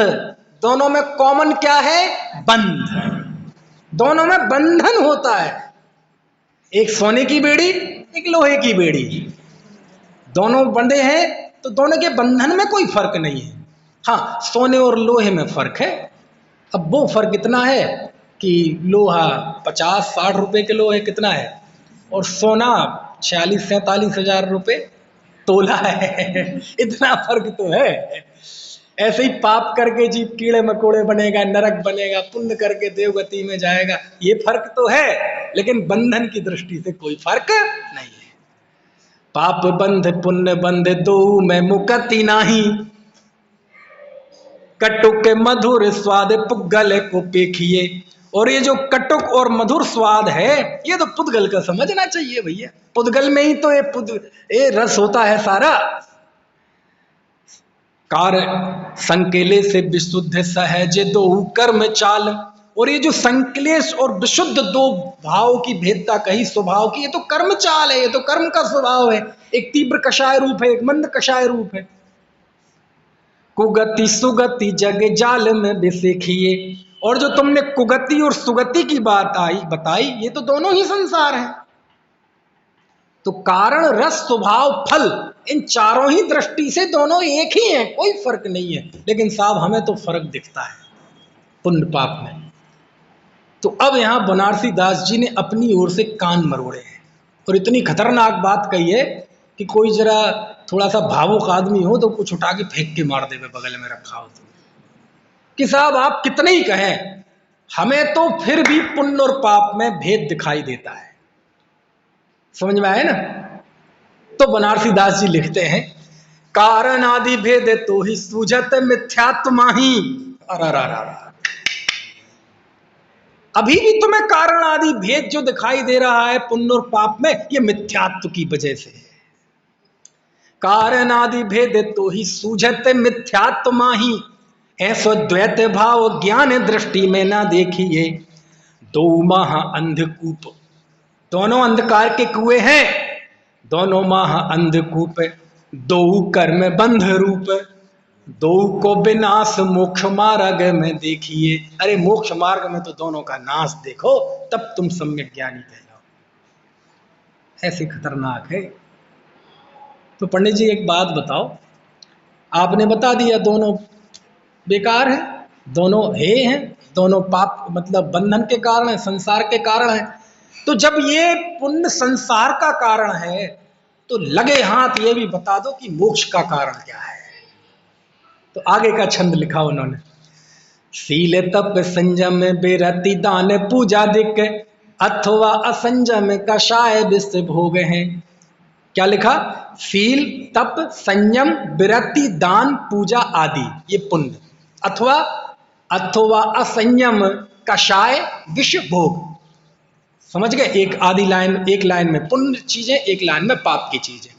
दोनों में कॉमन क्या है? बंध। दोनों में बंधन होता है, एक सोने की बेड़ी एक लोहे की बेड़ी, दोनों बंधे हैं तो दोनों के बंधन में कोई फर्क नहीं है। हाँ, सोने और लोहे में फर्क है। अब वो फर्क इतना है कि लोहा 50-60 रुपए किलो है, कितना है, और सोना 46-47 हज़ार रुपए तोला है। इतना फर्क तो है। ऐसे ही पाप करके जीव कीड़े मकोड़े बनेगा, नरक बनेगा, पुण्य करके देवगति में जाएगा, ये फर्क तो है, लेकिन बंधन की दृष्टि से कोई फर्क नहीं है। पाप बंध पुण्य बंध दो में मुक्ति नाही, कटुक मधुर स्वाद पुद्गल को पेखिए। और ये जो कटुक और मधुर स्वाद है, ये तो पुद्गल का समझना चाहिए भैया। पुद्गल में ही तो ये रस होता है सारा। कार संकेले से विशुद्ध सहज दो कर्म चाल। और ये जो संकलेश और विशुद्ध दो भाव की भेदता कही स्वभाव की, ये तो कर्म चाल है, ये तो कर्म का स्वभाव है। एक तीव्र कषाय रूप है, एक मंद कषाय रूप है। कुगति सुगति जग जाल में बिसेखिए। और जो तुमने कुगति और सुगति की बात बताई, ये तो दोनों ही संसार हैं। तो कारण रस स्वभाव फल, इन चारों ही दृष्टि से दोनों एक ही हैं, कोई फर्क नहीं है। लेकिन साहब हमें तो फर्क दिखता है पुण्य पाप में। तो अब यहां बनारसी दास जी ने अपनी ओर से कान मरोड़े हैं और इतनी खतरनाक बात कही है कि कोई जरा थोड़ा सा भावुक आदमी हो तो कुछ उठा के फेंक के मार दे, बगल में रखा हो तो। कि साहब आप कितने ही कहें, हमें तो फिर भी पुण्य और पाप में भेद दिखाई देता है। समझ में आए ना? तो बनारसी दास जी लिखते हैं, कारण आदि भेद तो ही सूझत मिथ्यात्मा ही। अभी भी तुम्हें कारण आदि भेद जो दिखाई दे रहा है पुण्य और पाप में, ये मिथ्यात्व की वजह से है। कारण आदि भेद तो ही सूझत मिथ्यात्मा ही, ऐसो द्वैत भाव ज्ञान दृष्टि में ना देखिए। दो महा अंधकूप, दोनों अंधकार के कुएं हैं, दोनों महा अंधकूप, दो कर्म बंध रूप, दो को विनाश मोक्ष मार्ग में देखिए। अरे मोक्ष मार्ग में तो दोनों का नाश देखो, तब तुम सम्यक ज्ञानी कहलाओ। ऐसी खतरनाक है। तो पंडित जी एक बात बताओ, आपने बता दिया दोनों बेकार है, दोनों हे हैं, दोनों पाप मतलब बंधन के कारण है, संसार के कारण है। तो जब ये पुण्य संसार का कारण है, तो लगे हाथ ये भी बता दो कि मोक्ष का कारण क्या है। तो आगे का छंद लिखा उन्होंने, शील तप संयम बेरति दान पूजा दिक, अथवा असंयम कषाय विष भोग हैं। क्या लिखा? शील तप संयम विरति दान पूजा आदि ये पुण्य, अथवा असंयम कषाय विष भोग। समझ गए? एक लाइन में पुण्य चीजें, एक लाइन में पाप की चीजें।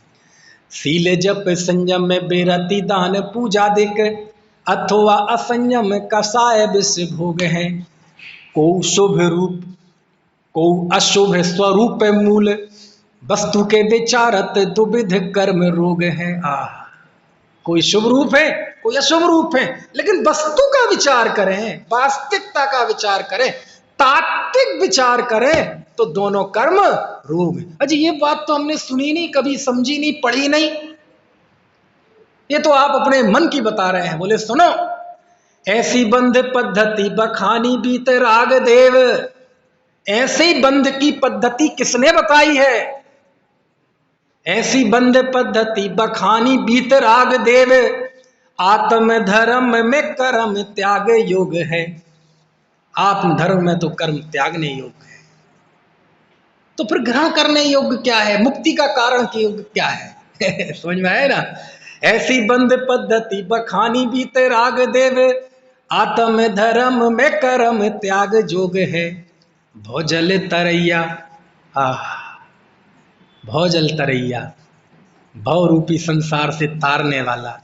शील जप संयम में बेरति दान पूजा दिक, अथवा असंयम कषाय विष भोग है। को शुभ रूप को अशुभ स्वरूप मूल, वस्तु के विचारत दुविध कर्म रोग है। कोई शुभ रूप है, कोई अशुभ रूप है, लेकिन वस्तु का विचार करें, वास्तविकता का विचार करें, तात्विक विचार करें, तो दोनों कर्म रोग। अजी ये बात तो हमने सुनी नहीं, कभी समझी नहीं, पढ़ी नहीं, ये तो आप अपने मन की बता रहे हैं। बोले सुनो, ऐसी बंध पद्धति बखानी बीत राग देव। ऐसी बंध की पद्धति किसने बताई है? ऐसी बंध पद्धति बखानी बीत राग देव, आत्म धर्म में कर्म त्याग योग है। आत्म धर्म में तो कर्म त्यागने योग्य है। तो फिर ग्रहण करने योग्य क्या है? मुक्ति का कारण की योग्य क्या है? समझ में आए ना? ऐसी बंध पद्धति बखानी बीते राग देव, आत्म धर्म में कर्म त्याग जोग है। भौजल तरैया, भौजल तरैया, भव रूपी संसार से तारने वाला।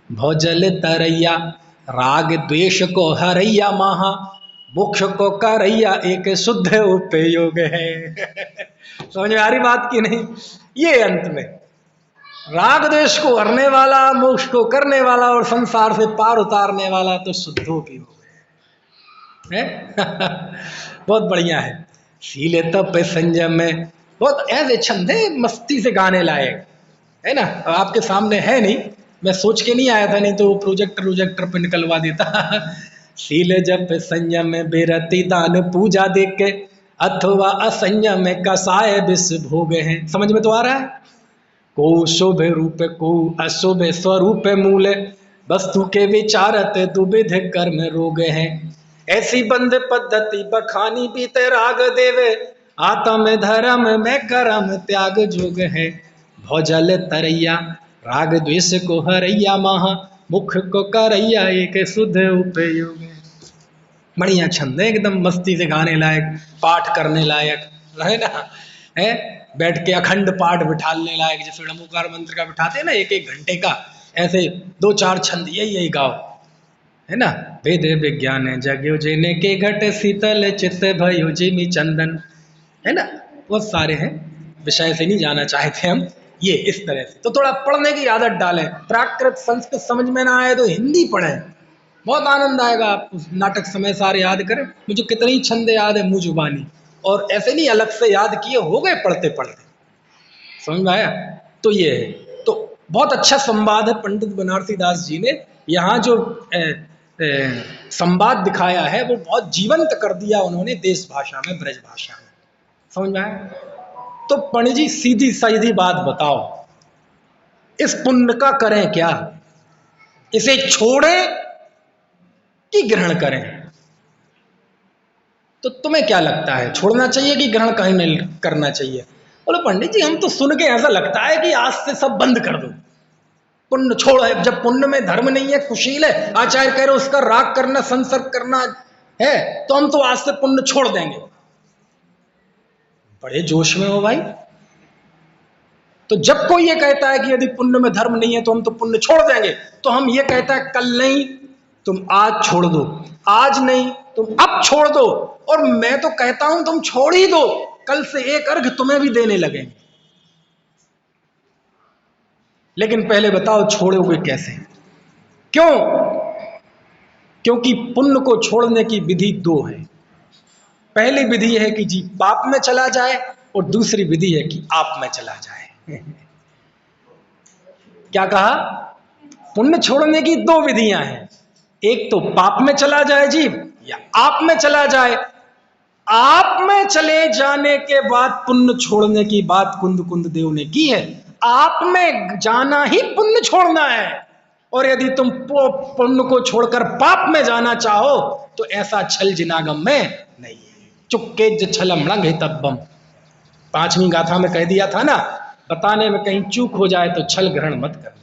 भौजल तरैया, राग द्वेष को हरैया महा, मोक्ष को करैया एक शुद्ध उपयोग है। समझ में आ रही बात की नहीं? ये अंत में राग द्वेष को हरने वाला, मोक्ष को करने वाला और संसार से पार उतारने वाला तो शुद्धोपयोग है। बहुत बढ़िया है। शील तप संयम में बहुत ऐसे छंद है, मस्ती से गाने लायक है ना। अब आपके सामने है नहीं, मैं सोच के नहीं आया था, नहीं तो वो प्रोजेक्टर पे निकलवा देता। शील जप संयम बेरति दान पूजा देख के, अथवा असंयम कसाय विष भोग है। समझ में तो आ रहा है? को शुभ रूप को अशुभ स्वरूप मूल, वस्तु के विचारत दुविध कर्म रोग है। ऐसी बंद पद्धति बखानी बीते राग देवे, आत्म धर्म में कर्म त्याग जोग है। भौजल तरैया राग द्वेष को हरैया, महा मुख को करैया एक शुद्ध उपयोग है। बढ़िया छंद है, एकदम मस्ती से गाने लायक, पाठ करने लायक है ना, है बैठ के अखंड पाठ बिठाने लायक, जैसे नमोकार मंत्र का बिठाते हैं ना 1-1 घंटे का, ऐसे 2-4 छंद यही गाओ, है ना। वेद विज्ञान जग्यो जेने के घट, शीतल चित्त भयो जिमि चंदन, है ना। बहुत सारे हैं, विषय से नहीं जाना चाहते हम, ये इस तरह से। तो थोड़ा पढ़ने की आदत डालें, प्राकृत संस्कृत समझ में ना आए तो हिंदी पढ़ें, बहुत आनंद आएगा आपको। नाटक समय सारे याद करें, मुझे कितनी छंद याद है मुँह जुबानी, और ऐसे नहीं अलग से याद किए, हो गए पढ़ते पढ़ते। समझ में आया? तो ये है, तो बहुत अच्छा संवाद है पंडित बनारसी दास जी ने यहाँ जो संवाद दिखाया है, वो बहुत जीवंत कर दिया उन्होंने, देश भाषा में, ब्रज भाषा में। समझ में आया? तो पंडित जी सीधी सीधी बात बताओ, इस पुण्य का करें क्या? इसे छोड़ें कि ग्रहण करें? तो तुम्हें क्या लगता है, छोड़ना चाहिए कि ग्रहण कहीं नहीं करना चाहिए? बोले पंडित जी हम तो सुन के ऐसा लगता है कि आज से सब बंद कर दो, पुण्य छोड़ है। जब पुण्य में धर्म नहीं है, कुशील है, आचार्य कह रहे उसका राग करना, संसर्ग करना है, तो हम तो आज से पुण्य छोड़ देंगे। बड़े जोश में हो भाई। तो जब कोई ये कहता है कि यदि पुण्य में धर्म नहीं है तो हम तो पुण्य छोड़ देंगे, तो हम ये कहता है कल नहीं तुम आज छोड़ दो, आज नहीं तुम अब छोड़ दो, और मैं तो कहता हूं तुम छोड़ ही दो, कल से एक अर्घ तुम्हें भी देने लगेंगे। लेकिन पहले बताओ छोड़ोगे कैसे? क्यों? क्योंकि पुण्य को छोड़ने की विधि 2 है। पहली विधि है कि जी पाप में चला जाए, और दूसरी विधि है कि आप में चला जाए। क्या कहा? पुण्य छोड़ने की 2 विधियां हैं, एक तो पाप में चला जाए जीव, या आप में चला जाए। आप में चले जाने के बाद पुण्य छोड़ने की बात कुंद कुंद देव ने की है। आप में जाना ही पुण्य छोड़ना है, और यदि तुम पुण्य को छोड़कर पाप में जाना चाहो तो ऐसा छल जिनागम में नहीं है। चुक्के ज छलम लंघ तब्बम, 5वीं गाथा में कह दिया था ना, बताने में कहीं चूक हो जाए तो छल ग्रहण मत करना।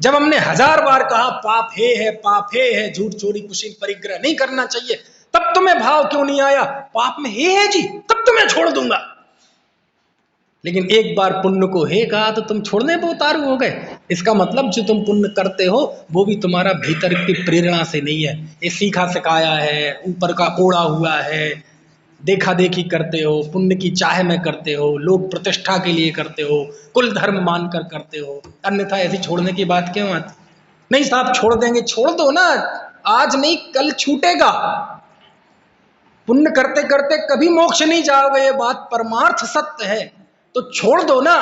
जब हमने 1000 बार कहा पाप है पाप है, झूठ चोरी कुशील परिग्रह नहीं करना चाहिए, तब तुम्हें भाव क्यों नहीं आया? पाप में है जी, तब तुम्हें छोड़ दूंगा। लेकिन एक बार पुण्य को हे कहा तो तुम छोड़ने पर उतारू हो गए। इसका मतलब जो तुम पुण्य करते हो वो भी तुम्हारा भीतर की प्रेरणा से नहीं है, ये सीखा सिखाया है, ऊपर का ओढ़ा हुआ है, देखा देखी करते हो, पुण्य की चाह में करते हो, लोग प्रतिष्ठा के लिए करते हो, कुल धर्म मानकर करते हो, अन्यथा ऐसी छोड़ने की बात क्यों आती? नहीं साहब छोड़ देंगे, छोड़ दो ना, आज नहीं कल छूटेगा। पुण्य करते करते कभी मोक्ष नहीं जाओगे, ये बात परमार्थ सत्य है, तो छोड़ दो ना।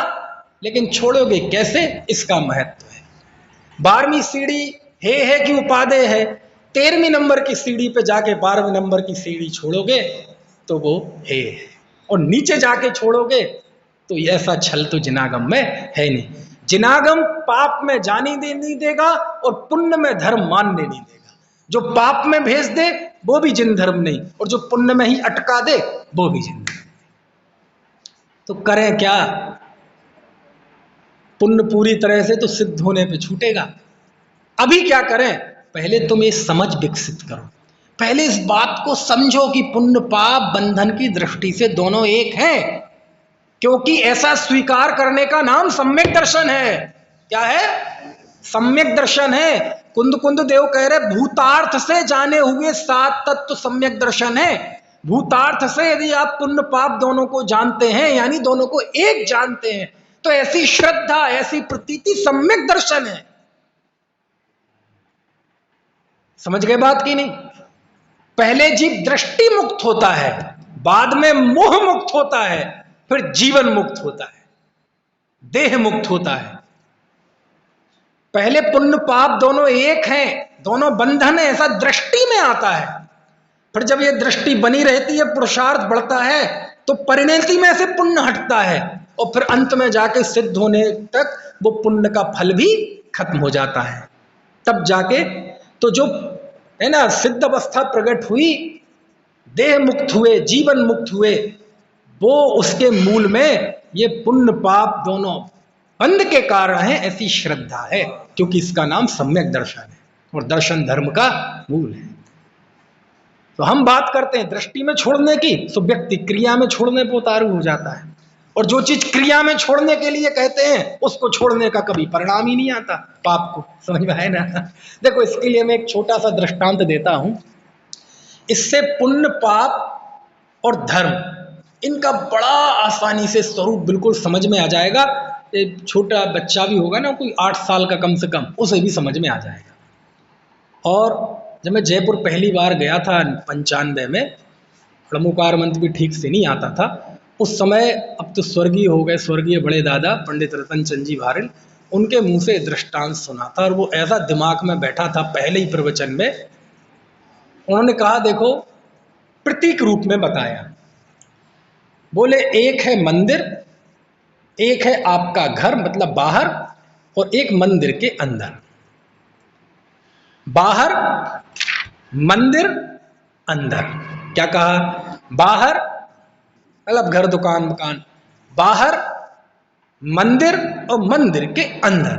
लेकिन छोड़ोगे कैसे, इसका महत्व है। 12वीं सीढ़ी है कि उपादेय है, 13वीं नंबर की सीढ़ी पे जाके 12वें नंबर की सीढ़ी छोड़ोगे तो वो है, और नीचे जाके छोड़ोगे तो ऐसा छल तो जिनागम में है नहीं। जिनागम पाप में जाने नहीं देगा और पुण्य में धर्म मानने नहीं देगा। जो पाप में भेज दे वो भी जिन धर्म नहीं, और जो पुण्य में ही अटका दे वो भी जिन धर्म। तो करें क्या? पुण्य पूरी तरह से तो सिद्ध होने पे छूटेगा। अभी क्या करें? पहले तुम ये समझ विकसित करो, पहले इस बात को समझो कि पुण्य पाप बंधन की दृष्टि से दोनों एक हैं, क्योंकि ऐसा स्वीकार करने का नाम सम्यक दर्शन है। क्या है? सम्यक दर्शन है। कुंद कुंद देव कह रहे भूतार्थ से जाने हुए 7 तत्व सम्यक दर्शन है। भूतार्थ से यदि आप पुण्य पाप दोनों को जानते हैं, यानी दोनों को एक जानते हैं, तो ऐसी श्रद्धा, ऐसी प्रतीति सम्यक दर्शन है। समझ गए बात की नहीं? पहले जीव दृष्टि मुक्त होता है, बाद में मोह मुक्त होता है, फिर जीवन मुक्त होता है। देह मुक्त होता है। पहले पुण्य पाप दोनों एक हैं, दोनों बंधन है, ऐसा दृष्टि में आता है। फिर जब ये दृष्टि बनी रहती है, पुरुषार्थ बढ़ता है, तो परिणति में से पुण्य हटता है और फिर अंत में जाके सिद्ध होने तक वो पुण्य का फल भी खत्म हो जाता है। तब जाके तो जो है ना सिद्ध अवस्था प्रकट हुई, देह मुक्त हुए, जीवन मुक्त हुए, वो उसके मूल में ये पुण्य पाप दोनों बंध के कारण है, ऐसी श्रद्धा है, क्योंकि इसका नाम सम्यक दर्शन है और दर्शन धर्म का मूल है। तो हम बात करते हैं दृष्टि में छोड़ने की, तो व्यक्ति क्रिया में छोड़ने पर उतारू हो जाता है, और जो चीज क्रिया में छोड़ने के लिए कहते हैं उसको छोड़ने का कभी परिणाम ही नहीं आता पाप को। समझ में आए ना? देखो, इसके लिए मैं एक छोटा सा दृष्टांत देता हूं, इससे पुण्य पाप और धर्म इनका बड़ा आसानी से स्वरूप बिल्कुल समझ में आ जाएगा। एक छोटा बच्चा भी होगा ना, कोई 8 साल का कम से कम, उसे भी समझ में आ जाएगा। और जब मैं जयपुर पहली बार गया था 95 में, प्रमुखार मंत्र भी ठीक से नहीं आता था उस समय, अब तो स्वर्गीय हो गए, स्वर्गीय बड़े दादा पंडित रतन चंद जी भारल, उनके मुंह से दृष्टांत सुना था और वो ऐसा दिमाग में बैठा था। पहले ही प्रवचन में उन्होंने कहा, देखो, प्रतीक रूप में बताया। बोले, एक है मंदिर, एक है आपका घर मतलब बाहर, और एक मंदिर के अंदर। बाहर, मंदिर, अंदर। क्या कहा? बाहर मतलब घर, दुकान मकान, बाहर मंदिर, और मंदिर के अंदर।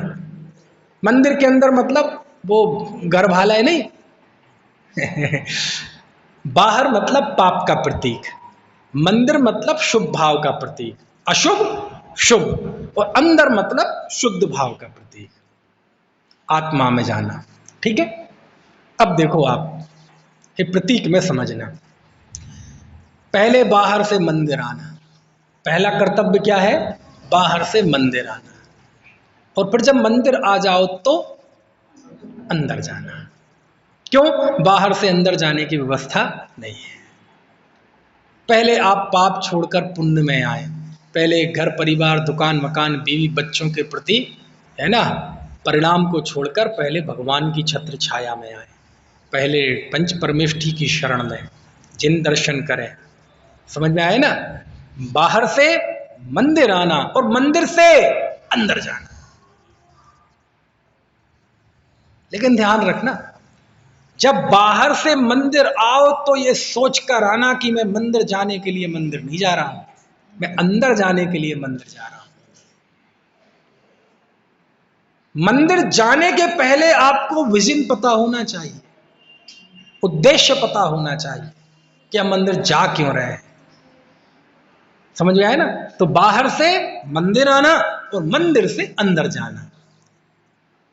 मंदिर के अंदर मतलब वो घर भाला है नहीं बाहर मतलब पाप का प्रतीक, मंदिर मतलब शुभ भाव का प्रतीक, अशुभ शुभ, और अंदर मतलब शुद्ध भाव का प्रतीक, आत्मा में जाना। ठीक है? अब देखो आप ये प्रतीक में समझना। पहले बाहर से मंदिर आना, पहला कर्तव्य क्या है? बाहर से मंदिर आना, और फिर जब मंदिर आ जाओ तो अंदर जाना। क्यों? बाहर से अंदर जाने की व्यवस्था नहीं है। पहले आप पाप छोड़कर पुण्य में आए, पहले घर परिवार दुकान मकान बीवी बच्चों के प्रति है ना परिणाम को छोड़कर पहले भगवान की छत्र छाया में आए, पहले पंच परमेष्ठी की शरण में जिन दर्शन करें। समझ में आए ना? बाहर से मंदिर आना और मंदिर से अंदर जाना। लेकिन ध्यान रखना, जब बाहर से मंदिर आओ तो ये सोच कर आना कि मैं मंदिर जाने के लिए मंदिर नहीं जा रहा हूं, मैं अंदर जाने के लिए मंदिर जा रहा हूं। मंदिर जाने के पहले आपको विजन पता होना चाहिए, उद्देश्य पता होना चाहिए कि हम मंदिर जा क्यों रहे हैं। समझ में आया ना? तो बाहर से मंदिर आना और मंदिर से अंदर जाना,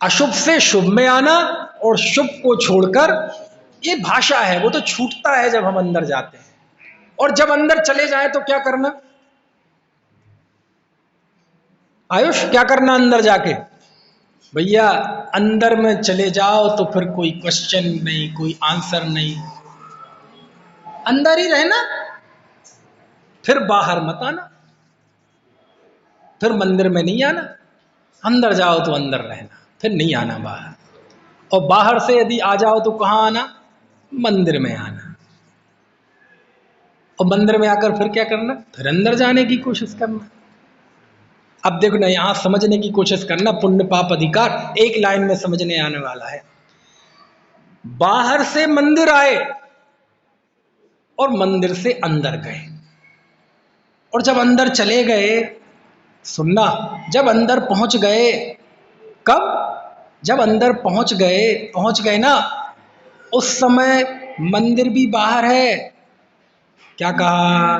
अशुभ से शुभ में आना और शुभ को छोड़कर, ये भाषा है, वो तो छूटता है जब हम अंदर जाते हैं। और जब अंदर चले जाए तो क्या करना? आयुष, क्या करना अंदर जाके? भैया अंदर में चले जाओ तो फिर कोई क्वेश्चन नहीं, कोई आंसर नहीं, अंदर ही रहना, फिर बाहर मत आना, फिर मंदिर में नहीं आना। अंदर जाओ तो अंदर रहना, फिर नहीं आना बाहर। और बाहर से यदि आ जाओ तो कहां आना? मंदिर में आना। और मंदिर में आकर फिर क्या करना? फिर अंदर जाने की कोशिश करना। अब देखो ना, यहां समझने की कोशिश करना, पुण्य पाप अधिकार एक लाइन में समझने आने वाला है। बाहर से मंदिर आए और मंदिर से अंदर गए, और जब अंदर चले गए, सुनना, जब अंदर पहुंच गए, कब? जब अंदर पहुंच गए ना, उस समय मंदिर भी बाहर है। क्या कहा?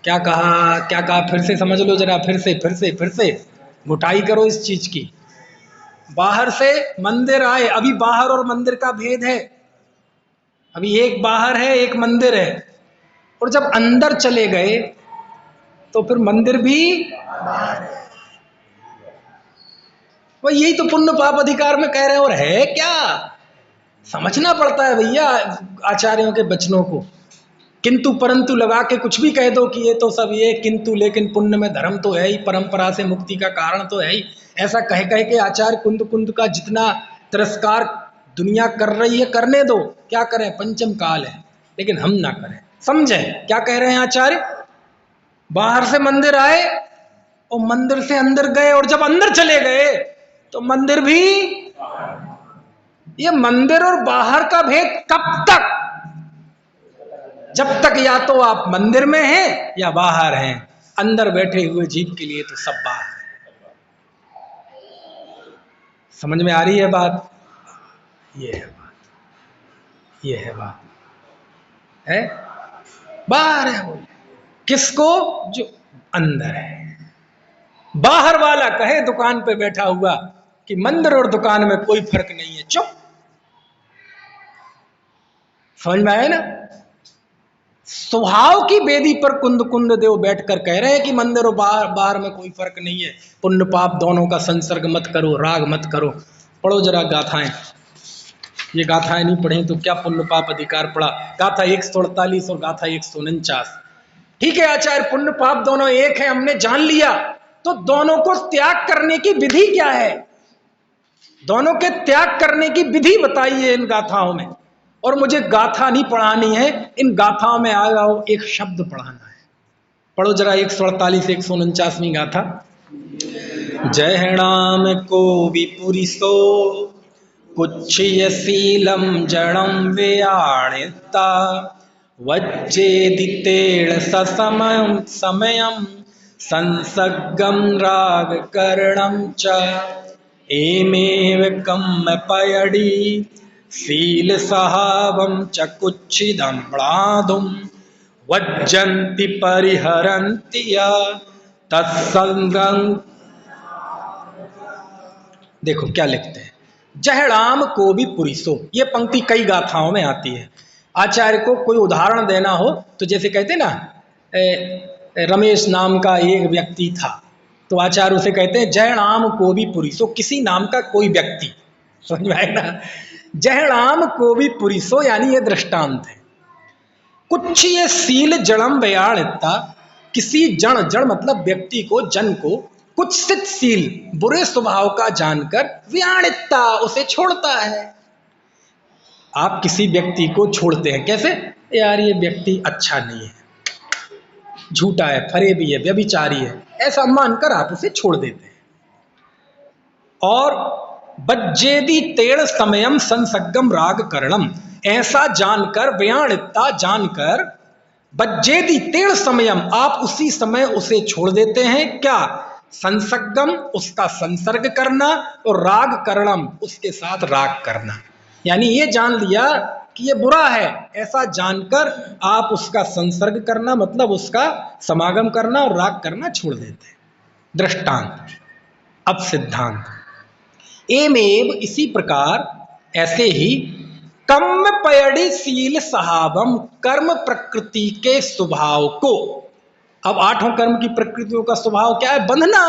क्या कहा? क्या कहा? फिर से समझ लो जरा, फिर से घुटाई करो इस चीज की। बाहर से मंदिर आए, अभी बाहर और मंदिर का भेद है, अभी एक बाहर है एक मंदिर है। और जब अंदर चले गए तो फिर मंदिर भी बाहर है। वो यही तो पुण्य पाप अधिकार में कह रहे हैं। और है क्या? समझना पड़ता है भैया आचार्यों के वचनों को। किंतु परंतु लगा के कुछ भी कह दो कि ये तो सब ये किंतु लेकिन पुण्य में धर्म तो है ही, परंपरा से मुक्ति का कारण तो है ही, ऐसा कह कह के आचार्य कुंद कुंद का जितना तिरस्कार दुनिया कर रही है करने दो, क्या करें, पंचम काल है, लेकिन हम ना करें। समझे क्या कह रहे हैं आचार्य? बाहर से मंदिर आए और मंदिर से अंदर गए, और जब अंदर चले गए तो मंदिर भी, ये मंदिर और बाहर का भेद कब तक? जब तक या तो आप मंदिर में हैं या बाहर हैं। अंदर बैठे हुए जीव के लिए तो सब बाहर है। समझ में आ रही है बात? ये है बात, ये है बात, है बाहर है वो किसको? जो अंदर है। बाहर वाला कहे दुकान पे बैठा हुआ कि मंदिर और दुकान में कोई फर्क नहीं है, चुप। समझ में आया ना? स्वभाव की वेदी पर कुंद कुंद देव बैठकर कह रहे हैं कि मंदिर और बाहर में कोई फर्क नहीं है, पुण्य पाप दोनों का संसर्ग मत करो, राग मत करो। पढ़ो जरा गाथाएं, ये गाथाएं नहीं पढ़ी तो क्या पुण्य पाप अधिकार पड़ा? गाथा 148 और गाथा 149। ठीक है आचार्य, पुण्य पाप दोनों एक है, हमने जान लिया, तो दोनों को त्याग करने की विधि क्या है? दोनों के त्याग करने की विधि बताइए इन गाथाओं में। और मुझे गाथा नहीं पढ़ानी है, इन गाथाओं में आया हो एक शब्द पढ़ाना है। पढ़ो जरा 148 149वीं गाथा। जयणाम को विपुरिसो कुच्छीयशीलम जड़म व्याणिता वज्जेदितेण ससमयं समयं संसग्गं राग करणं च एमेव कम्मपयडी शील सहावं च कुच्छिदं म्लाधुं वज्जन्ति परिहरन्ति या तत्संगं। देखो क्या लिखते हैं, जहड़ाम को भी पुरिसो। ये पंक्ति कई गाथाओं में आती है। आचार्य को कोई उदाहरण देना हो तो जैसे कहते ना, रमेश नाम का एक व्यक्ति था, तो आचार्य उसे कहते हैं जहड़ाम को भी पुरिसो, किसी नाम का कोई व्यक्ति। समझ में आएगा? जहड़ाम को भी पुरिसो यानी ये दृष्टांत है। कुछ ये शील जड़म व्याणिता, किसी जड़, जड़ मतलब व्यक्ति को, जन को, कुत्सित शील बुरे स्वभाव का जानकर व्याणिता उसे छोड़ता है। आप किसी व्यक्ति को छोड़ते हैं कैसे? यार ये व्यक्ति अच्छा नहीं है, झूठा है, फरेबी है, व्यभिचारी है, ऐसा मानकर आप उसे छोड़ देते हैं। और बज्जेदी तेड़ समयम संसग्गम राग करणम, ऐसा जानकर, व्याणिता जानकर, बज्जेदी तेड़ समयम आप उसी समय उसे छोड़ देते हैं। क्या? संसर्गम उसका संसर्ग करना, और राग करणम उसके साथ राग करना। यानी ये जान लिया कि ये बुरा है, ऐसा जानकर आप उसका संसर्ग करना मतलब उसका समागम करना और राग करना छोड़ देते हैं। दृष्टांत। अब सिद्धांत। एमेव इसी प्रकार, ऐसे ही, कर्म पयड़ी शील सहावम कर्म प्रकृति के स्वभाव को। अब आठों कर्म की प्रकृतियों का स्वभाव क्या है? बंधना।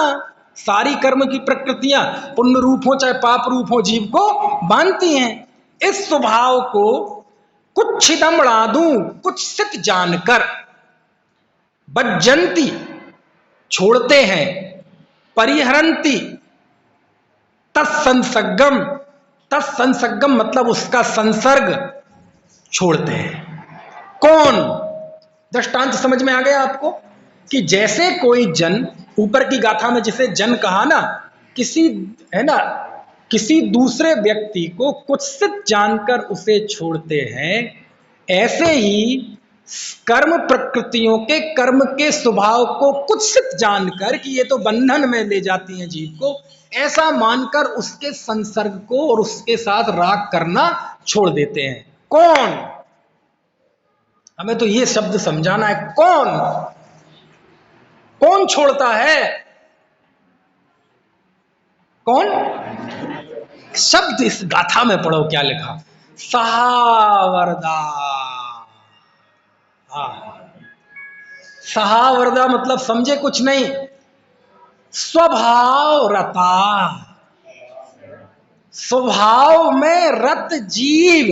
सारी कर्म की प्रकृतियां पुण्य रूप हो चाहे पाप रूप हो जीव को बांधती हैं। इस स्वभाव को कुच्छिदम रादू, कुत्सित जानकर, बज्जंती छोड़ते हैं, परिहरंती तत्संसर्गम, तत्संसर्गम मतलब उसका संसर्ग छोड़ते हैं। कौन? दृष्टांत समझ में आ गया आपको कि जैसे कोई जन, ऊपर की गाथा में जिसे जन कहा ना, किसी, है ना, किसी दूसरे व्यक्ति को कुत्सित जानकर उसे छोड़ते हैं, ऐसे ही कर्म प्रकृतियों के, कर्म के स्वभाव को कुत्सित जानकर कि ये तो बंधन में ले जाती हैं जीव को, ऐसा मानकर उसके संसर्ग को और उसके साथ राग करना छोड़ देते हैं। कौन? हमें तो ये शब्द समझाना है। कौन? कौन छोड़ता है? कौन? शब्द इस गाथा में पढ़ो क्या लिखा, सहावरदा। सहावरदा मतलब समझे कुछ नहीं, स्वभाव रता, स्वभाव में रत जीव,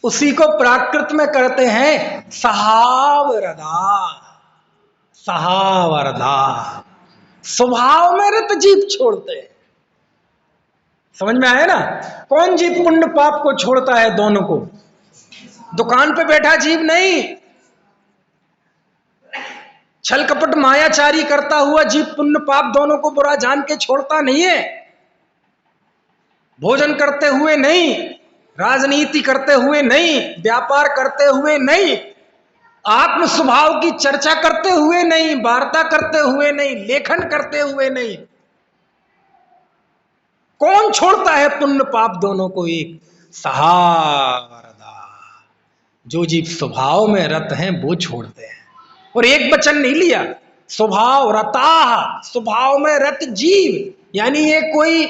उसी को प्राकृत में करते हैं सहावरदा। सहावरदा स्वभाव में रत जीव छोड़ते हैं। समझ में आया ना? कौन जीव पुण्य पाप को छोड़ता है? दोनों को। दुकान पे बैठा जीव नहीं, छल कपट मायाचारी करता हुआ जीव पुण्य पाप दोनों को बुरा जान के छोड़ता नहीं है। भोजन करते हुए नहीं, राजनीति करते हुए नहीं, व्यापार करते हुए नहीं, आत्म स्वभाव की चर्चा करते हुए नहीं, वार्ता करते हुए नहीं, लेखन करते हुए नहीं। कौन छोड़ता है पुण्य पाप दोनों को? एक सहावरदा। जो जीव स्वभाव में रत हैं वो छोड़ते हैं। और एक वचन नहीं लिया, स्वभाव रता, स्वभाव में रत जीव, यानी ये कोई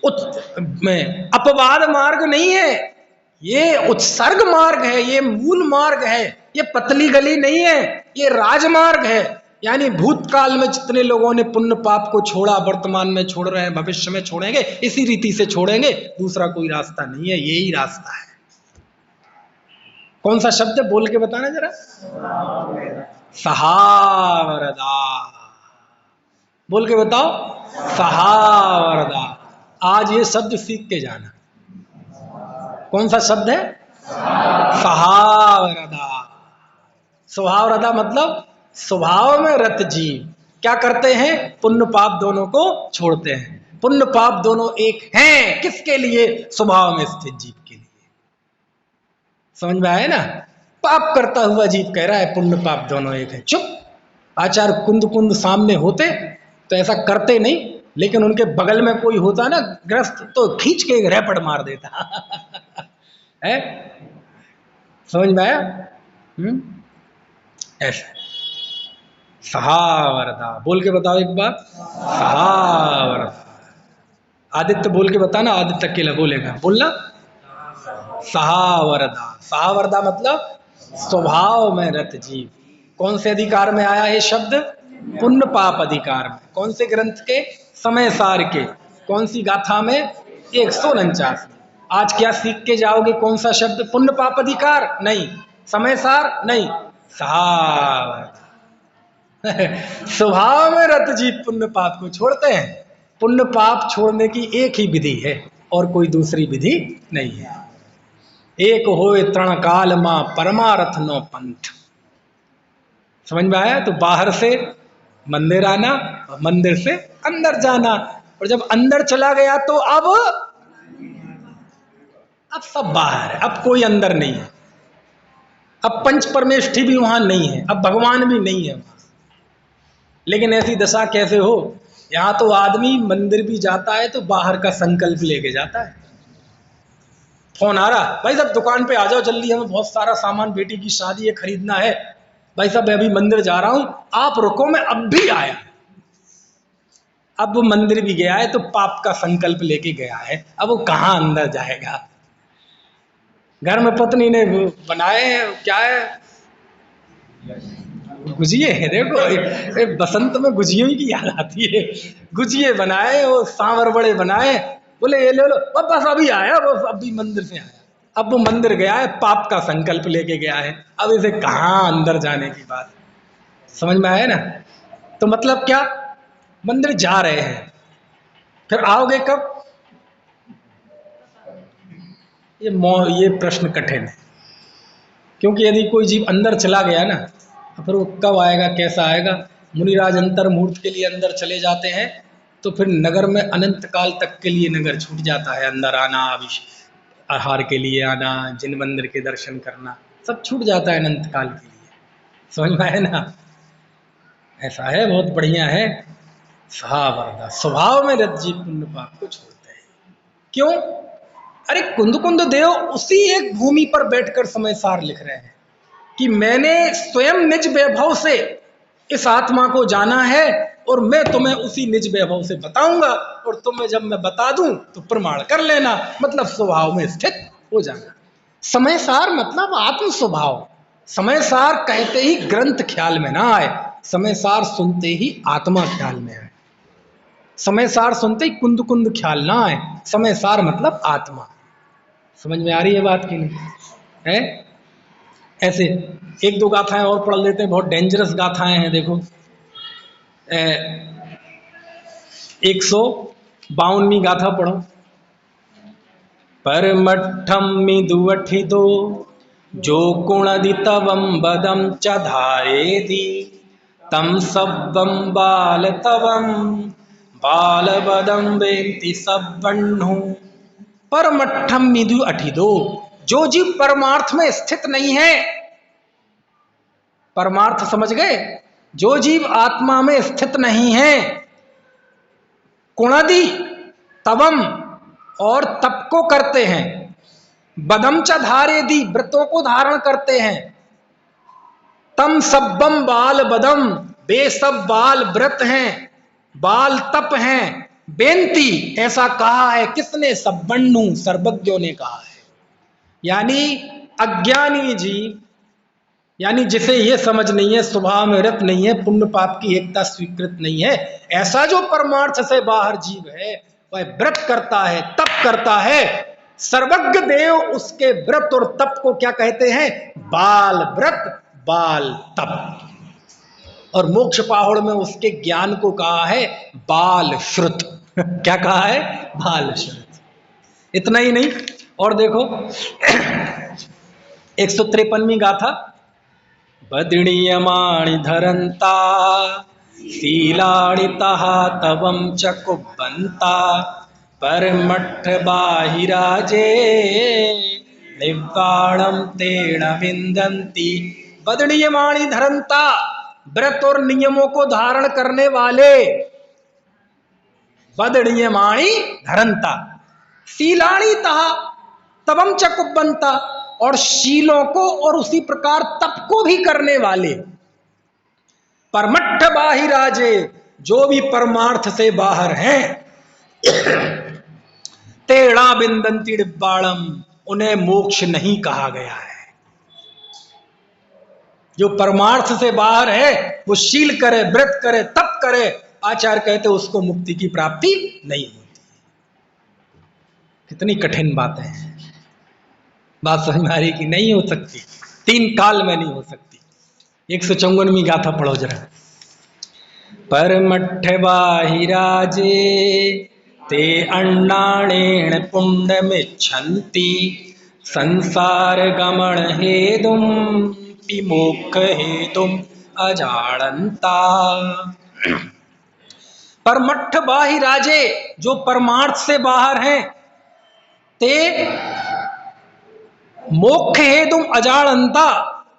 अपवाद मार्ग नहीं है, ये उत्सर्ग मार्ग है, ये मूल मार्ग है, ये पतली गली नहीं है, ये राजमार्ग है। यानी भूतकाल में जितने लोगों ने पुण्य पाप को छोड़ा, वर्तमान में छोड़ रहे हैं, भविष्य में छोड़ेंगे, इसी रीति से छोड़ेंगे। दूसरा कोई रास्ता नहीं है, यही रास्ता है। कौन सा शब्द है? बोल के बताना जरा। सहावरदा। बोल के बताओ। सहावरदा। आज ये शब्द सीख के जाना। कौन सा शब्द है? सहावरदा। स्वभावरदा मतलब स्वभाव में रत जीव क्या करते हैं? पुण्य पाप दोनों को छोड़ते हैं। पुण्य पाप दोनों एक हैं, किसके लिए? स्वभाव में स्थित जीव के लिए। समझ में आया ना? पाप करता हुआ जीव कह रहा है पुण्य पाप दोनों एक है। चुप। आचार्य कुंद कुंद सामने होते तो ऐसा करते नहीं, लेकिन उनके बगल में कोई होता ना ग्रस्त, तो खींच के रैपट मार देता है। समझ में आया? ऐसा सहावरदा। बोल के बताओ एक बार। सहावरदा। आदित्य बोल के बताना। आदित्य अकेला बोलेगा, बोलना। सहावरदा। सहावरदा मतलब स्वभाव में रत जीव। कौन से अधिकार में आया है शब्द? पुण्य पाप अधिकार में। कौन से ग्रंथ के? समय सार के। कौन सी गाथा में? 149। आज क्या सीख के जाओगे? कौन सा शब्द? पुण्य पाप अधिकार नहीं, समय सार नहीं, सहावरदा। स्वभाव में रत जीव पुण्य पाप को छोड़ते हैं। पुण्य पाप छोड़ने की एक ही विधि है और कोई दूसरी विधि नहीं है। एक होए तृण काल मां परमारथ नो पंथ। समझ में आया? तो बाहर से मंदिर आना और मंदिर से अंदर जाना, और जब अंदर चला गया तो अब सब बाहर है, अब कोई अंदर नहीं है। अब पंच परमेष्ठी भी वहां नहीं है, अब भगवान भी नहीं है वहां। लेकिन ऐसी दशा कैसे हो? यहां तो आदमी मंदिर भी जाता है तो बाहर का संकल्प लेके जाता है। फोन आ रहा, भाई साहब दुकान पे आ जाओ जल्दी, हमें बहुत सारा सामान, बेटी की शादी है, खरीदना है। भाई साहब मैं अभी मंदिर जा रहा हूं, आप रुको, मैं अब भी आया। अब वो मंदिर भी गया है तो पाप का संकल्प लेके गया है, अब वो कहां अंदर जाएगा? घर में पत्नी ने बनाए क्या है, गुजिये है। देखो बसंत में गुजियों की याद आती है। गुजिये बनाए और सांवर बड़े बनाए, बोले ये ले लो, बस अभी आया, वो अभी मंदिर से आया। अब वो मंदिर गया है, पाप का संकल्प लेके गया है, अब इसे कहां अंदर जाने की बात। समझ में आया ना? तो मतलब क्या? मंदिर जा रहे हैं, फिर आओगे कब? ये प्रश्न कठिन है, क्योंकि यदि कोई जीव अंदर चला गया ना, तो फिर वो कब आएगा, कैसा आएगा? मुनिराज अंतर मुहूर्त के लिए अंदर चले जाते हैं तो फिर नगर में अनंत काल तक के लिए नगर छूट जाता है। अंदर आना, आहार के लिए आना, जिन मंदिर के दर्शन करना, सब छूट जाता है अनंत काल के लिए। समझ में आए ना? ऐसा है, बहुत बढ़िया है। सहावरदा। स्वभाव में रत जीव पुण्य पाप को छोड़ते हैं। क्यों? अरे कुंद कुंद देव उसी एक भूमि पर बैठकर समय सार लिख रहे हैं कि मैंने स्वयं निज वैभव से इस आत्मा को जाना है और मैं तुम्हें उसी निज वैभव से बताऊंगा, और तुम्हें जब मैं बता दूं तो प्रमाण कर लेना। मतलब स्वभाव में स्थित हो जाना। समय सार मतलब आत्म स्वभाव। समय सार कहते ही ग्रंथ ख्याल में ना आए, समय सार सुनते ही आत्मा ख्याल में आए। समय सार सुनते ही कुंद कुंद ख्याल ना आए। समय सार मतलब आत्मा। समझ में आ रही है बात की नहीं? है। ऐसे एक दो गाथाएं और पढ़ लेते हैं, बहुत डेंजरस गाथाएं हैं। देखो 152वीं गाथा पढ़ो। पर मठम मिदुवठिदो जो कुणदितवं बदम च धारेदि तम सब्बम बाल तवम बाल बदम वेंति सब्बन्नु। पर मठम मिदु अठिदो, जो जीव परमार्थ में स्थित नहीं है, परमार्थ समझ गए, जो जीव आत्मा में स्थित नहीं है, कुणदि तवम और तप को करते हैं, बदम च धारेदि व्रतों को धारण करते हैं, तम सब्बम बाल बदम वे सब बाल व्रत हैं, बाल तप हैं, बेनती ऐसा कहा है किसने? सब्बन्नु सर्वज्ञों ने कहा है। यानी अज्ञानी जीव, यानी जिसे ये समझ नहीं है, स्वभाव में रत नहीं है, पुण्य पाप की एकता स्वीकृत नहीं है, ऐसा जो परमार्थ से बाहर जीव है वह व्रत करता है, तप करता है। सर्वज्ञ देव उसके व्रत और तप को क्या कहते हैं? बाल व्रत बाल तप। और मोक्ष पाहुड़ में उसके ज्ञान को कहा है बाल श्रुत। क्या कहा है? बाल श्रुत। इतना ही नहीं, और देखो 153वीं गाथा। बदनीयमाणि धरंता शीलाणि तहा तवं च कुब्बन्ता परमट्ठ बाहिराजे निव्वाणं तेण विन्दन्ति। बदनीयमाणि धरंता, व्रत और नियमों को धारण करने वाले, बदनीयमाणि धरंता शीलाणि तहा तवं च कुब्बन्ता, और शीलों को और उसी प्रकार तप को भी करने वाले। परमट्ठ बाहिराजे, जो भी परमार्थ से बाहर हैं, तेड़ा बिंदंती डिब्बाणम, उन्हें मोक्ष नहीं कहा गया है। जो परमार्थ से बाहर है वो शील करे, व्रत करे, तप करे, आचार्य कहते उसको मुक्ति की प्राप्ति नहीं होती। कितनी कठिन बातें हैं। बात समझ में आ रही कि नहीं हो सकती, 3 काल में नहीं हो सकती। 154वीं गाथा पढ़ो जरा। परमट्ठ बाहिराजे ते अण्णाणेन पुण्यमिच्छन्ति संसार गमन हेतुम विमोक्ष हेतुम अजानन्ता। परमट्ठ बाहिराजे, जो परमार्थ से बाहर हैं, ते मोक्ष हेतु अजानंता,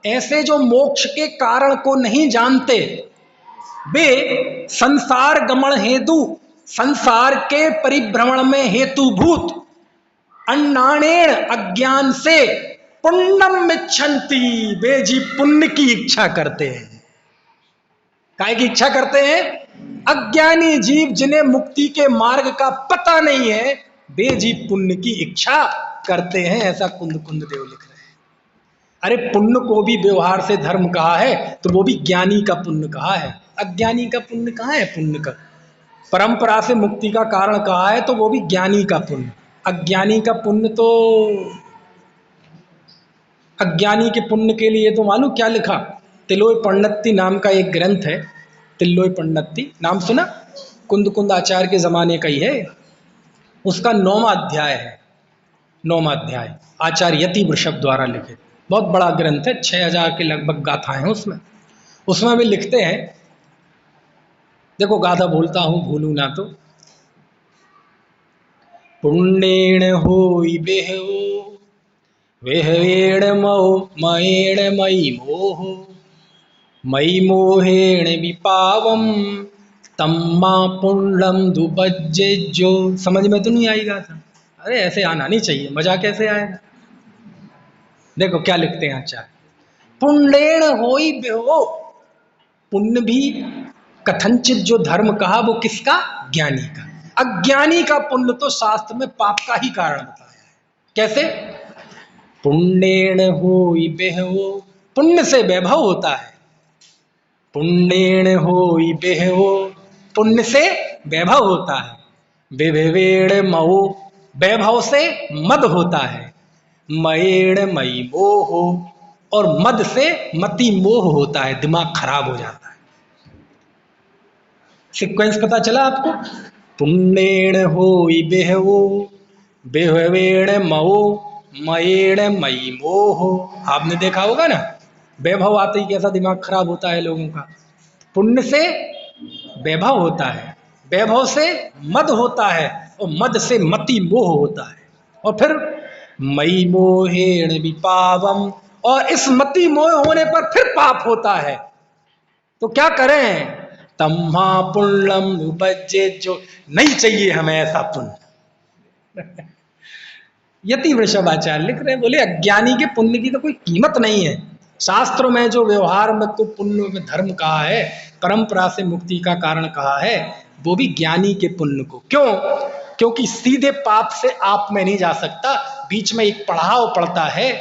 ऐसे जो मोक्ष के कारण को नहीं जानते, वे संसार गमन हेतु, संसार के परिभ्रमण में हेतुभूत, अण्णाणेन अज्ञान से, पुण्यम इच्छन्ति, वे जी पुण्य की इच्छा करते हैं। काय की इच्छा करते हैं? अज्ञानी जीव जिन्हें मुक्ति के मार्ग का पता नहीं है, वे जी पुण्य की इच्छा करते हैं। ऐसा कुंद देव लिख रहे हैं। अरे पुण्य को भी व्यवहार से धर्म कहा है तो वो भी ज्ञानी का पुण्य कहा है, अज्ञानी का पुण्य कहाँ है? पुण्य का परंपरा से मुक्ति का कारण कहा है तो वो भी ज्ञानी का पुण्य। अज्ञानी का पुण्य तो, अज्ञानी के पुण्य के लिए तो मालूम क्या लिखा? तिलोय पंडिती नाम का एक ग्रंथ है, तिल्लोय पंडिती नाम सुना? कुंद आचार्य के जमाने का ही है। उसका 9वां अध्याय है, 9वां अध्याय आचार्य यति वृषभ द्वारा लिखित, बहुत बड़ा ग्रंथ है, 6000 के लगभग गाथाएं हैं उसमें। उसमें भी लिखते हैं, देखो गाथा बोलता हूं भूलू ना तो। पुण्येण होई बेहो वेहेण मोह मयेण मयि मोह मयि मोहेण विपावम तम्मा पुण्यम दुबज्जेजो। समझ में तो नहीं आई गाथा? अरे ऐसे आना नहीं चाहिए, मजा कैसे आएगा? देखो क्या लिखते हैं आचार्य। पुण्येण होई बेहो, पुण्य भी कथनचित जो धर्म कहा वो किसका? ज्ञानी का। अज्ञानी का पुण्य तो शास्त्र में पाप का ही कारण बताया है। कैसे? पुण्येण होई बेहो, पुण्य से वैभव होता है। पुण्येण होई बेहो, पुण्य से वैभव होता है। विभवेण महो, वैभव से मद होता है। मयेण मयि मोहो, और मद से मति मोह होता है, दिमाग खराब हो जाता है। सीक्वेंस पता चला आपको? पुण्येण होई बेहवो, बेहवेण मओ, मयेण मयि मोहो। आपने देखा होगा ना, वैभव आते ही कैसा दिमाग खराब होता है लोगों का। पुण्य से वैभव होता है, वैभव से मद होता है, और मद से मति मोह होता है, और फिर मयि मोहेण विपावम, और इस मति मोह होने पर फिर पाप होता है। तो क्या करें? तम्हा पुण्यम उपज्जे, जो नहीं चाहिए हमें ऐसा पुण्य। यति वृषभाचार्य लिख रहे, बोले अज्ञानी के पुण्य की तो कोई कीमत नहीं है। शास्त्रों में जो व्यवहार में को पुण्य में धर्म कहा है, परंपरा से मुक्ति का कारण कहा है, वो भी ज्ञानी के पुण्य को। क्यों? क्योंकि सीधे पाप से आप में नहीं जा सकता, बीच में एक पड़ाव पड़ता है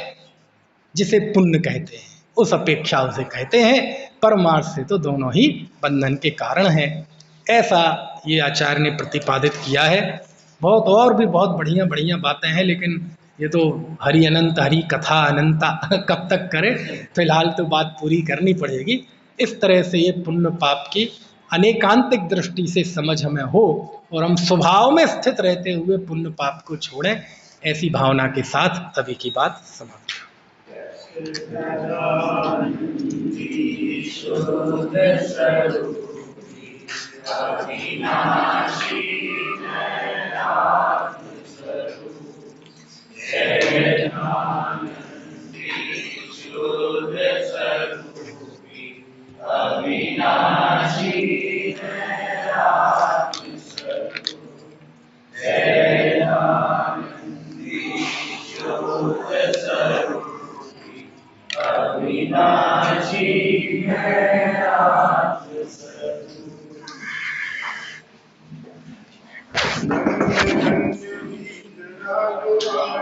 जिसे पुण्य कहते हैं, उस अपेक्षा उसे कहते हैं। परमार्थ से तो दोनों ही बंधन के कारण हैं। ऐसा ये आचार्य ने प्रतिपादित किया है। बहुत और भी बहुत बढ़िया बढ़िया बातें हैं, लेकिन ये तो हरि अनंत, हरि कथा अनंता कब तक करें, फिलहाल तो बात पूरी करनी पड़ेगी। इस तरह से ये पुण्य पाप की अनेकांतिक दृष्टि से समझ हमें हो, और हम स्वभाव में स्थित रहते हुए पुण्य पाप को छोड़ें, ऐसी भावना के साथ अभी की बात समाप्त। अविनाशी है।